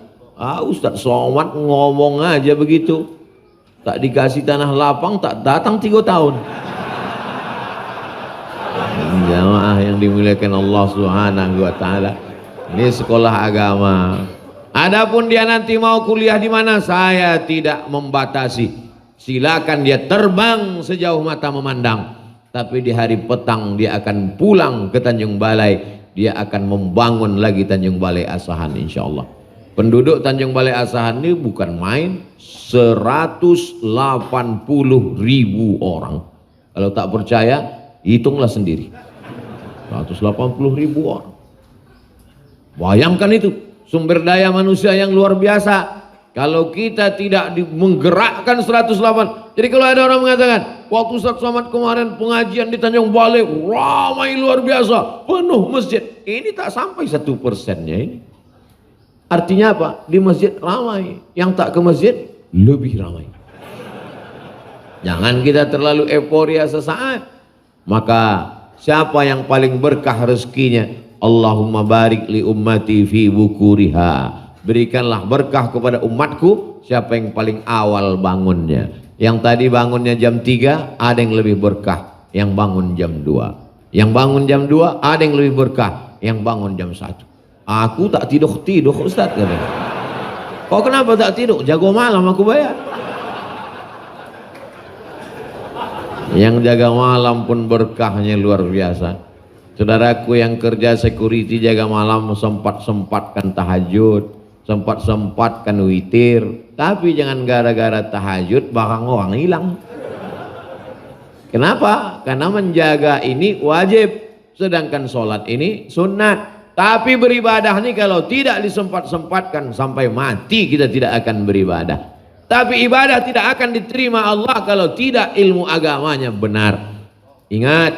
Speaker 1: Ustaz Somad ngomong aja begitu. Tak dikasih tanah lapang tak datang 3 tahun. Jamaah yang dimuliakan Allah Subhanahu wa taala. Ini sekolah agama. Adapun dia nanti mau kuliah di mana, saya tidak membatasi. Silakan dia terbang sejauh mata memandang. Tapi di hari petang dia akan pulang ke Tanjung Balai. Dia akan membangun lagi Tanjung Balai Asahan insyaallah. Penduduk Tanjung Balai Asahan ini bukan main, 180.000 orang. Kalau tak percaya, hitunglah sendiri. 180.000 orang. Bayangkan itu. Sumber daya manusia yang luar biasa. Kalau kita tidak menggerakkan 108. Jadi kalau ada orang mengatakan, waktu Ustaz Somad kemarin pengajian di Tanjung Balai ramai luar biasa, penuh masjid. Ini tak sampai 1%-nya ini. Artinya apa? Di masjid ramai, yang tak ke masjid lebih ramai. Jangan kita terlalu euforia sesaat. Maka siapa yang paling berkah rezekinya? Allahumma barik li ummati fi bukuriha berikanlah berkah kepada umatku. Siapa yang paling awal bangunnya? Yang tadi bangunnya jam 3, ada yang lebih berkah yang bangun jam 2. Yang bangun jam 2 ada yang lebih berkah yang bangun jam 1. Aku tak tidur Ustaz katanya. Kok kenapa tak tidur? Jago malam aku bayar. Yang jaga malam pun berkahnya luar biasa. Saudaraku yang kerja security jaga malam sempat-sempatkan tahajud, sempat-sempatkan witir, tapi jangan gara-gara tahajud barang orang hilang. Kenapa? Karena menjaga ini wajib, sedangkan sholat ini sunat. Tapi beribadah ini kalau tidak disempat-sempatkan sampai mati kita tidak akan beribadah. Tapi ibadah tidak akan diterima Allah kalau tidak ilmu agamanya benar. Ingat,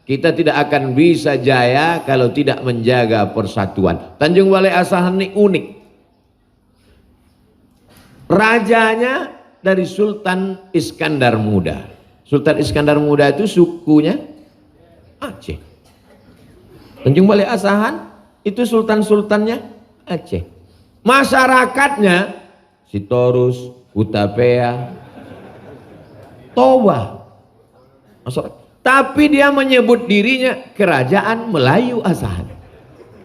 Speaker 1: kita tidak akan bisa jaya kalau tidak menjaga persatuan. Tanjung Balai Asahan ini unik. Rajanya dari Sultan Iskandar Muda. Sultan Iskandar Muda itu sukunya Aceh. Tanjung Balai Asahan itu sultan-sultannya Aceh. Masyarakatnya Sitorus, Hutapea, Toba. Tapi dia menyebut dirinya Kerajaan Melayu Asahan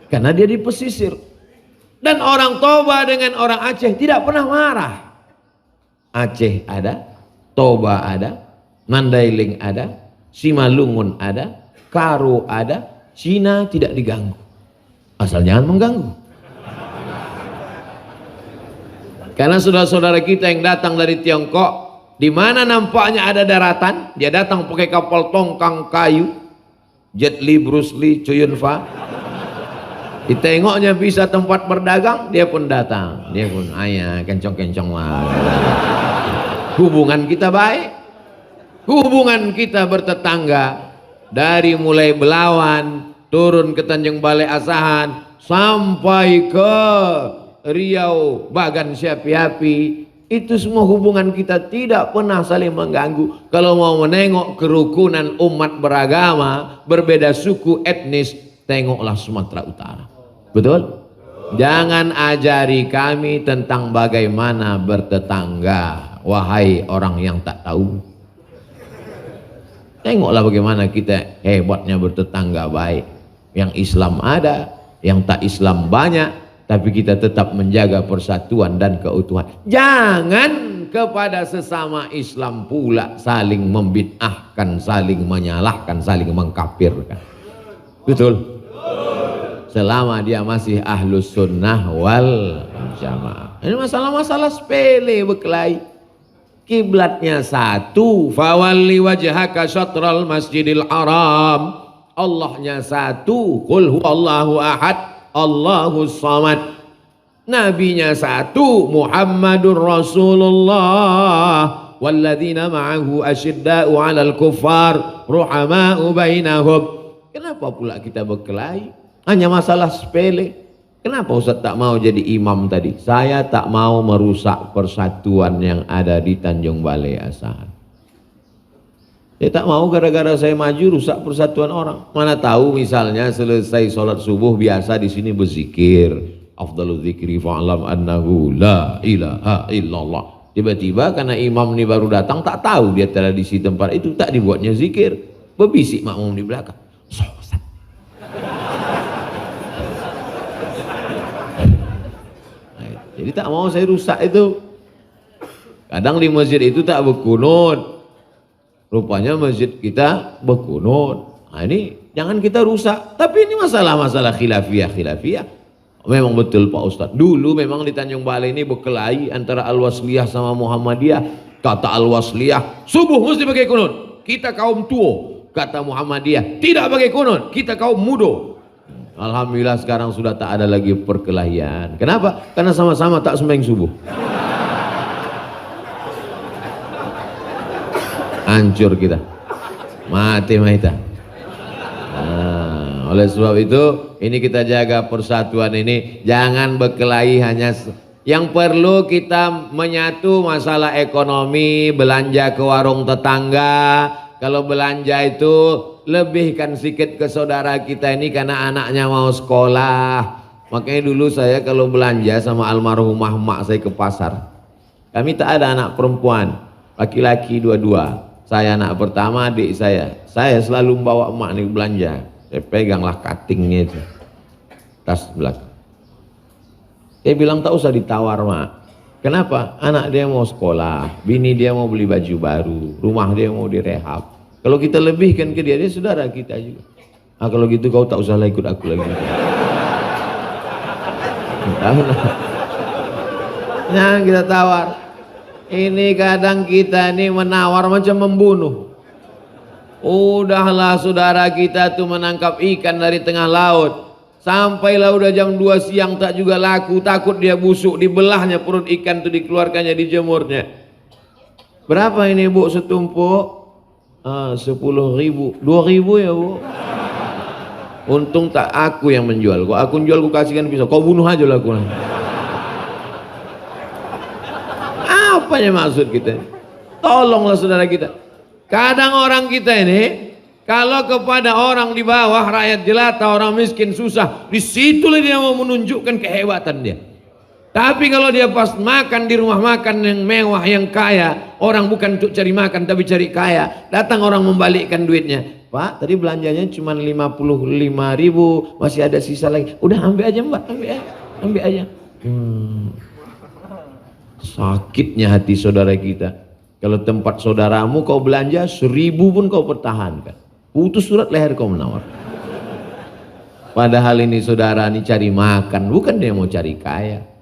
Speaker 1: karena dia di pesisir. Dan orang Toba dengan orang Aceh tidak pernah marah. Aceh ada, Toba ada, Mandailing ada, Simalungun ada, Karo ada, Cina tidak diganggu. Asal jangan mengganggu. Karena saudara-saudara kita yang datang dari Tiongkok, di mana nampaknya ada daratan, dia datang pakai kapal tongkang kayu, Jet Li, Bruce Lee, Choyun Fat. Ditengoknya bisa tempat berdagang, dia pun datang, dia pun ayah kencong-kencong lah. Hubungan kita baik, hubungan kita bertetangga, dari mulai Belawan turun ke Tanjung Balai Asahan sampai ke Riau, Bagan Siapi-api, itu semua hubungan kita tidak pernah saling mengganggu. Kalau mau menengok kerukunan umat beragama, berbeda suku etnis, tengoklah Sumatera Utara. Betul? Jangan ajari kami tentang bagaimana bertetangga, wahai orang yang tak tahu. Tengoklah bagaimana kita hebatnya bertetangga baik. Yang Islam ada, yang tak Islam banyak, tapi kita tetap menjaga persatuan dan keutuhan. Jangan kepada sesama Islam pula saling membid'ahkan, saling menyalahkan, saling mengkafirkan. Betul? Selama dia masih ahlus sunnah wal jamaah. Ini masalah-masalah sepele berkelahi. Kiblatnya satu, fawalli wajhaka syatral masjidil haram. Allahnya satu, qul huwallahu ahad, Allahus samad. Nabinya satu, Muhammadur Rasulullah, walladzina ma'ahu asyidda'u 'alal kuffar ruhama'u bainahum. Kenapa pula kita berkelahi? Hanya masalah sepele. Kenapa Ustaz tak mau jadi imam tadi? Saya tak mau merusak persatuan yang ada di Tanjung Balai Asahan. Saya tak mau gara-gara saya maju rusak persatuan orang. Mana tahu misalnya selesai sholat subuh biasa di sini berzikir. Afdalul dzikri fa'lam annahu la ilaha illallah. Tiba-tiba karena imam ini baru datang tak tahu dia tradisi tempat itu, tak dibuatnya zikir. Berbisik makmum di belakang. Jadi tak mau saya rusak itu. Kadang di masjid itu tak berkunut. Rupanya masjid kita berkunut. Nah ini jangan kita rusak. Tapi ini masalah-masalah khilafiyah. Memang betul Pak Ustadz. Dulu memang di Tanjung Balai ini berkelahi antara Al-Wasliyah sama Muhammadiyah. Kata Al-Wasliyah, subuh mesti pakai kunut. Kita kaum tua. Kata Muhammadiyah, tidak pakai kunut. Kita kaum muda. Alhamdulillah sekarang sudah tak ada lagi perkelahian. Kenapa? Karena sama-sama tak sembahyang subuh. Hancur kita, mati kita. Nah, oleh sebab itu ini kita jaga persatuan ini, jangan berkelahi hanya yang perlu kita menyatu masalah ekonomi, belanja ke warung tetangga. Kalau belanja itu lebihkan sedikit ke saudara kita ini karena anaknya mau sekolah. Makanya dulu saya kalau belanja sama almarhumah emak saya ke pasar, kami tak ada anak perempuan, laki-laki dua-dua. Saya anak pertama, adik saya selalu membawa emak nih belanja. Saya peganglah cuttingnya itu, tas belakang. Saya bilang tak usah ditawar mak. Kenapa? Anak dia mau sekolah, bini dia mau beli baju baru, rumah dia mau direhab. Kalau kita lebihkan ke dia saudara kita juga. Ah kalau gitu kau tak usahlah ikut aku lagi. Nah kita tawar. Ini kadang kita ini menawar macam membunuh. Udahlah saudara kita tuh menangkap ikan dari tengah laut. Sampailah udah jam 2 siang tak juga laku, takut dia busuk, dibelahnya perut ikan tuh, dikeluarkannya, dijemurnya. Berapa ini bu setumpuk? 10.000, 2.000 ya bu. Untung tak aku yang menjual. Kok aku jual, aku kasihkan pisau. Kau bunuh aja lah aku. Apanya maksud kita? Tolonglah saudara kita. Kadang orang kita ini, kalau kepada orang di bawah, rakyat jelata, orang miskin susah, disitulah dia mau menunjukkan kehebatan dia. Tapi kalau dia pas makan di rumah makan yang mewah, yang kaya, orang bukan untuk cari makan tapi cari kaya, datang orang membalikkan duitnya. Pak, tadi belanjanya cuma 55.000, masih ada sisa lagi. Udah ambil aja mbak, ambil aja. Sakitnya hati saudara kita. Kalau tempat saudaramu kau belanja 1.000 pun kau pertahankan, putus surat leher kau menawar. Padahal ini saudara ini cari makan, bukan dia mau cari kaya.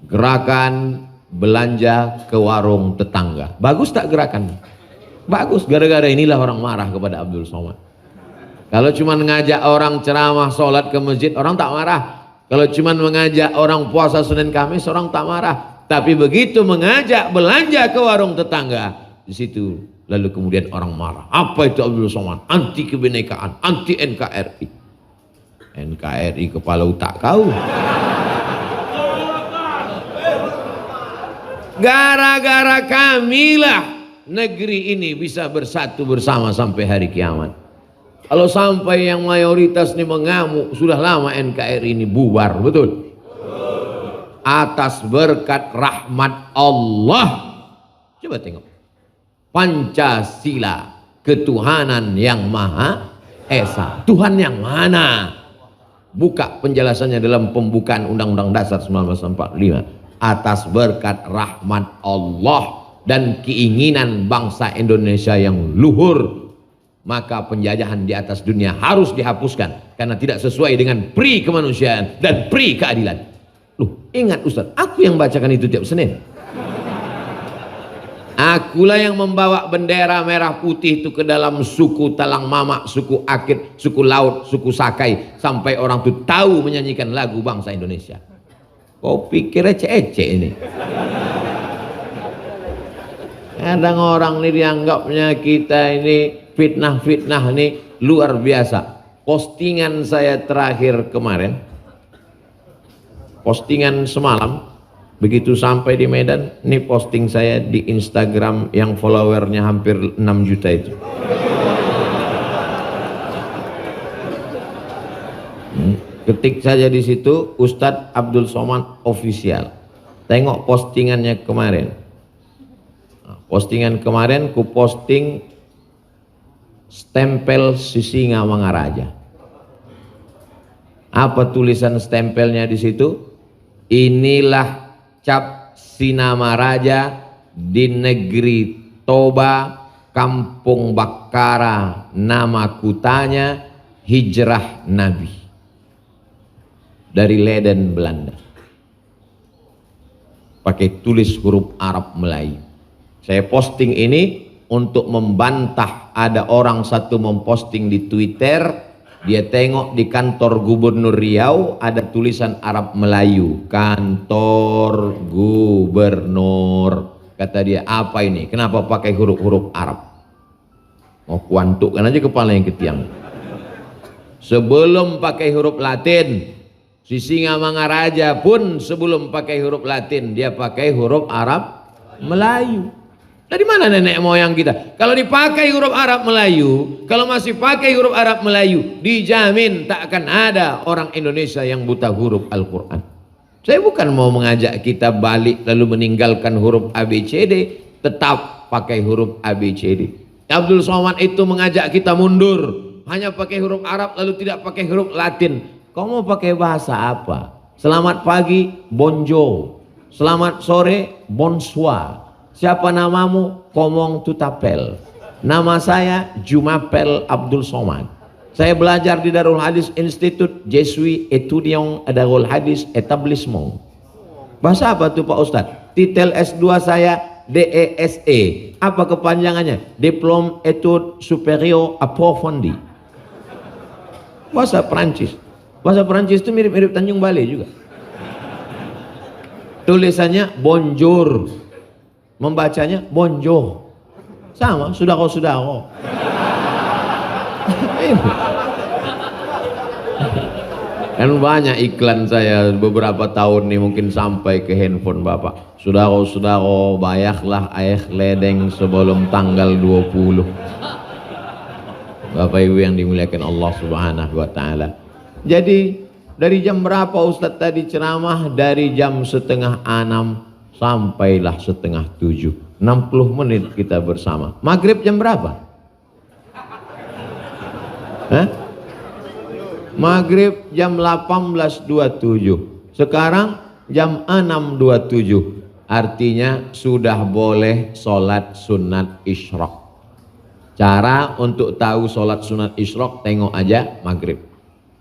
Speaker 1: Gerakan belanja ke warung tetangga, bagus tak gerakan? Bagus. Gara-gara inilah orang marah kepada Abdul Somad. Kalau cuma ngajak orang ceramah sholat ke masjid, orang tak marah. Kalau cuma mengajak orang puasa Senin Kamis, orang tak marah. Tapi begitu mengajak belanja ke warung tetangga, di situ lalu kemudian orang marah. Apa itu Abdul Somad? Anti kebinekaan, anti NKRI. NKRI kepala otak kau. Gara-gara kamilah negeri ini bisa bersatu bersama sampai hari kiamat. Kalau sampai yang mayoritas ini mengamuk, sudah lama NKRI ini bubar, betul? Atas berkat rahmat Allah. Coba tengok. Pancasila, ketuhanan yang Maha Esa. Tuhan yang mana? Buka penjelasannya dalam pembukaan Undang-Undang Dasar 1945. Atas berkat rahmat Allah dan keinginan bangsa Indonesia yang luhur, maka penjajahan di atas dunia harus dihapuskan karena tidak sesuai dengan pri kemanusiaan dan pri keadilan. Loh, ingat Ustaz, aku yang bacakan itu tiap Senin. Akulah yang membawa bendera merah putih itu ke dalam suku Talang Mamak, suku Akit, suku Laut, suku Sakai, sampai orang itu tahu menyanyikan lagu bangsa Indonesia. Kau pikir ece-ece ini? Kadang orang ini dianggapnya kita ini fitnah-fitnah ini luar biasa. Postingan saya terakhir kemarin, postingan semalam, begitu sampai di Medan, ini posting saya di Instagram yang followernya hampir 6 juta itu. Ketik saja di situ Ustadz Abdul Somad Official. Tengok postingannya kemarin. Postingan kemarin ku posting stempel Sisinga Mangaraja. Apa tulisan stempelnya di situ? Inilah cap Sinamaraja di negeri Toba, Kampung Bakara, nama kutanya Hijrah Nabi. Dari Leiden, Belanda. Pakai tulis huruf Arab Melayu. Saya posting ini untuk membantah ada orang satu memposting di Twitter, dia tengok di kantor Gubernur Riau ada tulisan Arab Melayu, kantor Gubernur. Kata dia, apa ini? Kenapa pakai huruf-huruf Arab? Mau kuantukkan aja kepala yang ketiang. Sebelum pakai huruf Latin, Sisinga Mangaraja pun sebelum pakai huruf Latin, dia pakai huruf Arab Melayu. Dari mana nenek moyang kita? Kalau dipakai huruf Arab Melayu, kalau masih pakai huruf Arab Melayu, dijamin tak akan ada orang Indonesia yang buta huruf Al-Quran. Saya bukan mau mengajak kita balik lalu meninggalkan huruf ABCD, tetap pakai huruf ABCD. Abdul Somad itu mengajak kita mundur, hanya pakai huruf Arab lalu tidak pakai huruf Latin. Kau mau pakai bahasa apa? Selamat pagi, bonjour. Selamat sore, bonsoir. Siapa namamu? Komong Tutapel. Nama saya Jumapel Abdul Somad. Saya belajar di Darul Hadis Institute, Je suis étudiant Darul Hadis Etablissement. Bahasa apa tuh Pak Ustadz? Titel S2 saya DESE. Apa kepanjangannya? Diplôme Études Supérieures Approfondies. Bahasa Perancis. Bahasa Perancis itu mirip-mirip Tanjung Balai juga. Tulisannya bonjour. Membacanya bonjour. Sama, sudako-sudako. Kan banyak iklan saya beberapa tahun nih, mungkin sampai ke handphone Bapak. Sudako-sudako, bayarlah air ledeng sebelum tanggal 20. Bapak Ibu yang dimuliakan Allah Subhanahu wa taala. Jadi dari jam berapa Ustadz tadi ceramah? Dari jam 5:30 sampailah 6:30. 60 menit kita bersama. Maghrib jam berapa? Hah? Maghrib jam 18.27. Sekarang jam 6.27. Artinya sudah boleh sholat sunat isyraq. Cara untuk tahu sholat sunat isyraq, tengok aja maghrib.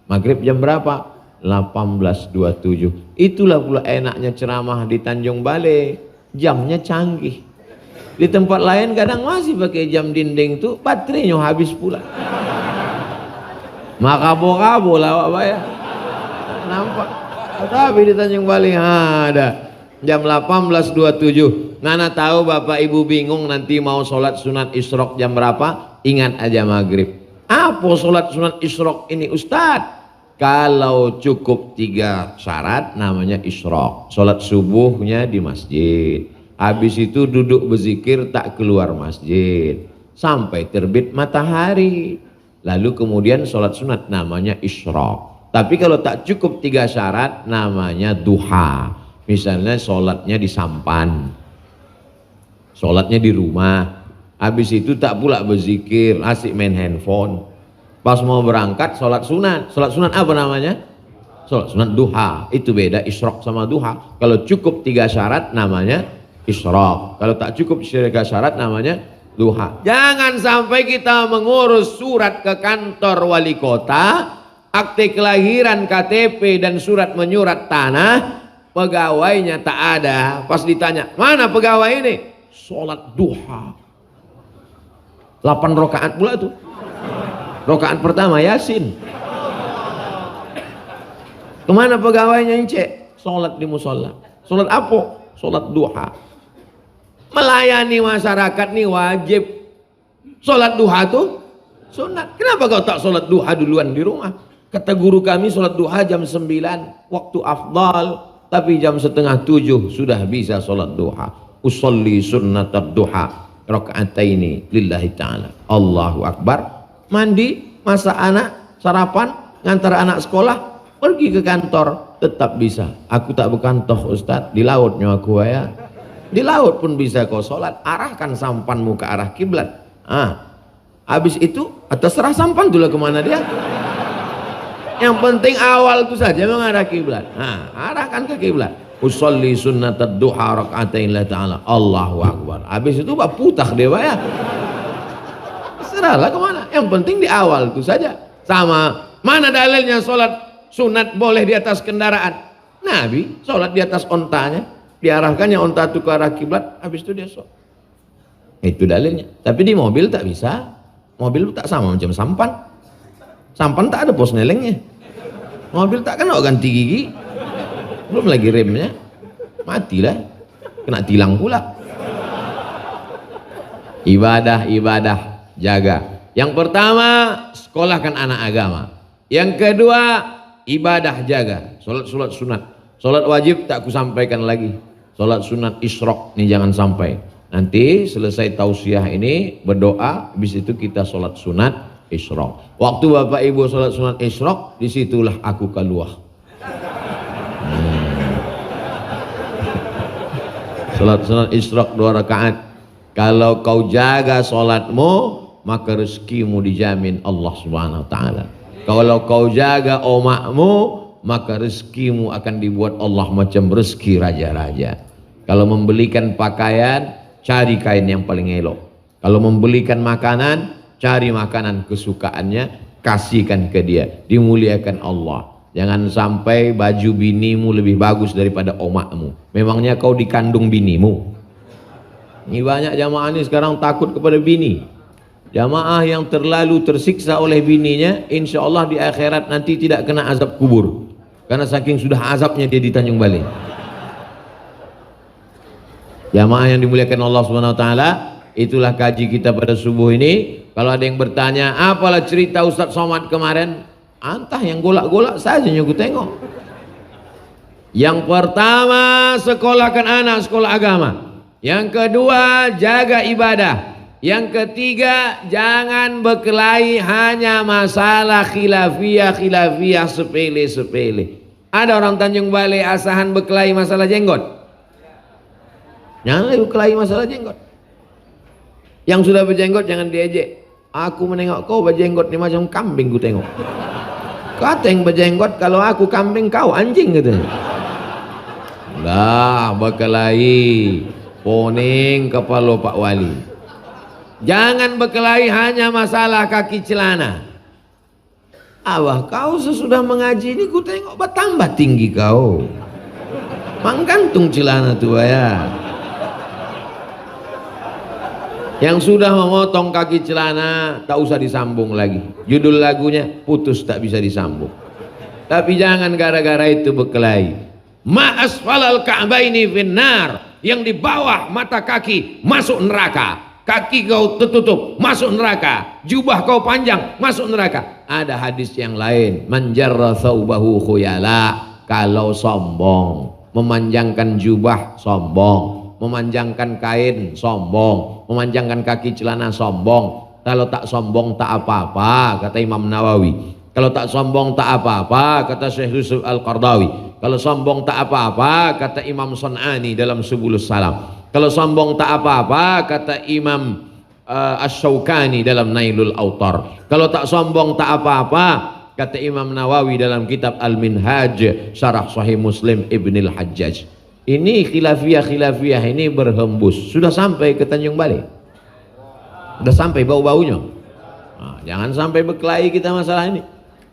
Speaker 1: Maghrib jam berapa? 18.27. Itulah pula enaknya ceramah di Tanjung Balai, jamnya canggih. Di tempat lain kadang masih pakai jam dinding tuh, baterainya habis pula. Makabo-kabo lah Pak ya. Nampak. Tapi di Tanjung Balai ada jam 18.27. Nana tahu Bapak Ibu bingung nanti mau sholat sunat isyraq jam berapa? Ingat aja maghrib. Apa sholat sunat isyraq ini Ustadz? Kalau cukup 3 syarat namanya isyraq. Sholat subuhnya di masjid. Habis itu duduk berzikir tak keluar masjid. Sampai terbit matahari. Lalu kemudian sholat sunat namanya isyraq. Tapi kalau tak cukup 3 syarat namanya duha. Misalnya sholatnya di sampan. Sholatnya di rumah. Habis itu tak pula berzikir, asik main handphone. Pas mau berangkat sholat sunat. Sholat sunat apa namanya? Sholat sunat duha. Itu beda isyraq sama duha. Kalau cukup 3 syarat namanya isyraq. Kalau tak cukup 3 syarat namanya duha. Jangan sampai kita mengurus surat ke kantor wali kota, akte kelahiran, KTP dan surat menyurat tanah, pegawainya tak ada. Pas ditanya, mana pegawai ini? Sholat duha. 8 rakaat pula tuh. Rakaat pertama Yasin. Kemana pegawainya Ince? Sholat di musola. Sholat apa? Sholat duha. Melayani masyarakat nih wajib. Sholat duha tuh sunat. Kenapa kau tak sholat duha duluan di rumah? Kata guru kami sholat duha jam 9 waktu afdal, tapi jam 6:30 sudah bisa sholat duha. Usolli sunnatad duha rakaataini lillahi ta'ala. Allahu akbar. Mandi, masak anak, sarapan, ngantar anak sekolah, pergi ke kantor, tetap bisa. Aku tak berkantor Ustaz, di lautnya aku ya. Di laut pun bisa kau sholat. Arahkan sampanmu ke arah kiblat. Habis itu terserah sampan tulah kemana dia. Yang penting awal itu saja mengarah kiblat. Arahkan ke kiblat. Usolli sunnatad duha rakaatain lillahi ta'ala. Allahu akbar. Habis itu putar dia ya. Serahlah kemana. Yang penting di awal itu saja. Sama mana dalilnya sholat sunat boleh di atas kendaraan? Nabi sholat di atas ontanya, diarahkannya onta itu ke arah kiblat, habis itu dia sholat. Itu dalilnya. Tapi di mobil tak bisa. Mobil tak sama macam sampan. Sampan tak ada pos nelengnya. Mobil tak kena ganti gigi. Belum lagi remnya. Matilah. Kena tilang pula. Ibadah jaga. Yang pertama, sekolahkan anak agama. Yang kedua, ibadah jaga. Sholat sunat. Sholat wajib tak ku sampaikan lagi. Sholat sunat isyraq ini jangan sampai. Nanti selesai tausiah ini berdoa, habis itu kita sholat sunat isyraq. Waktu Bapak Ibu sholat sunat isyraq, disitulah aku keluar. Sholat sunat isyraq 2 rakaat. Kalau kau jaga sholatmu, maka rezekimu dijamin Allah Subhanahu wa taala. Kalau kau jaga omakmu, maka rezekimu akan dibuat Allah macam rezeki raja-raja. Kalau membelikan pakaian, cari kain yang paling elok. Kalau membelikan makanan, cari makanan kesukaannya, kasihkan ke dia. Dimuliakan Allah. Jangan sampai baju binimu lebih bagus daripada omakmu. Memangnya kau dikandung binimu? Ini banyak jamaah ini sekarang takut kepada bini. Jamaah yang terlalu tersiksa oleh bininya, insya Allah di akhirat nanti tidak kena azab kubur. Karena saking sudah azabnya dia di Tanjung Balai. Jamaah yang dimuliakan Allah Subhanahu wa taala, itulah kaji kita pada subuh ini. Kalau ada yang bertanya, apalah cerita Ustadz Somad kemarin? Antah yang golak-golak saja yang aku tengok. Yang pertama, sekolahkan anak sekolah agama. Yang kedua, jaga ibadah. Yang ketiga, jangan berkelahi hanya masalah khilafiyah sepele-sepele. Ada orang Tanjung Balai asahan berkelahi masalah jenggot. Jangan lagi berkelahi masalah jenggot. Yang sudah berjenggot jangan diejek. Aku menengok kau berjenggot ni macam kambing ku tengok. Kata yang berjenggot, kalau aku kambing kau anjing gitu. Lah berkelahi. Poning kepala Pak Wali. Jangan berkelahi hanya masalah kaki celana. Awah kau sesudah mengaji ini ku tengok bertambah tinggi kau. Manggantung celana tua ya. Yang sudah memotong kaki celana tak usah disambung lagi. Judul lagunya putus tak bisa disambung. Tapi jangan gara-gara itu berkelahi. Ma asfalal ka'baini finnar. Yang di bawah mata kaki masuk neraka. Kaki kau tertutup masuk neraka. Jubah kau panjang masuk neraka. Ada hadis yang lain. Man jarra thawbahu khuyala. Kalau sombong, memanjangkan jubah sombong, memanjangkan kain sombong, memanjangkan kaki celana sombong. Kalau tak sombong tak apa-apa, kata Imam Nawawi. Kalau tak sombong tak apa-apa, kata Syekh Yusuf Al-Qardawi. Kalau sombong tak apa-apa, kata Imam Sun'ani dalam Subulus Salam. Kalau sombong tak apa-apa, kata Imam Asy-Syaukani dalam Nailul Autar. Kalau tak sombong tak apa-apa, kata Imam Nawawi dalam kitab Al-Minhaj Syarah Sahih Muslim Ibnil Hajjaj. Ini khilafiyah ini berhembus. Sudah sampai ke Tanjung Balai. Sudah sampai bau-baunya. Nah, jangan sampai berkelahi kita masalah ini.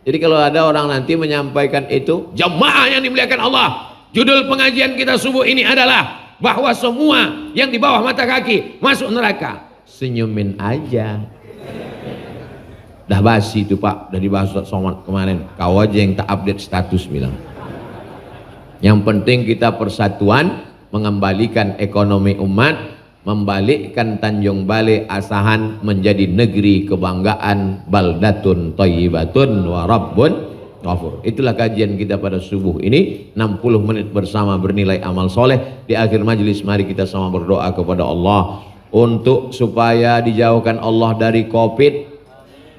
Speaker 1: Jadi kalau ada orang nanti menyampaikan itu, jamaah yang dimuliakan Allah, judul pengajian kita subuh ini adalah bahwa semua yang di bawah mata kaki masuk neraka. Senyumin aja. Dah basi itu Pak, udah dibahas Ustaz Somad kemarin. Kau aja yang tak update status bilang. Yang penting kita persatuan, mengembalikan ekonomi umat, membalikkan Tanjung Balai Asahan menjadi negeri kebanggaan, baldatun thayyibatun wa rabbun ghafur. Itulah kajian kita pada subuh ini. 60 menit bersama bernilai amal soleh. Di akhir majelis mari kita sama berdoa kepada Allah untuk supaya dijauhkan Allah dari Covid,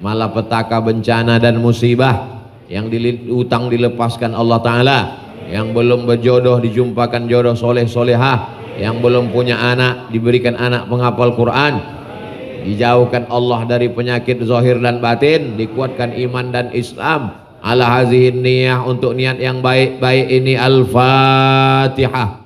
Speaker 1: malapetaka, bencana dan musibah. Yang utang dilepaskan Allah Ta'ala. Yang belum berjodoh dijumpakan jodoh soleh solehah. Yang belum punya anak diberikan anak penghafal Quran. Dijauhkan Allah dari penyakit zahir dan batin. Dikuatkan iman dan Islam. Ala hazihin niyah, untuk niat yang baik-baik ini. Al-Fatihah.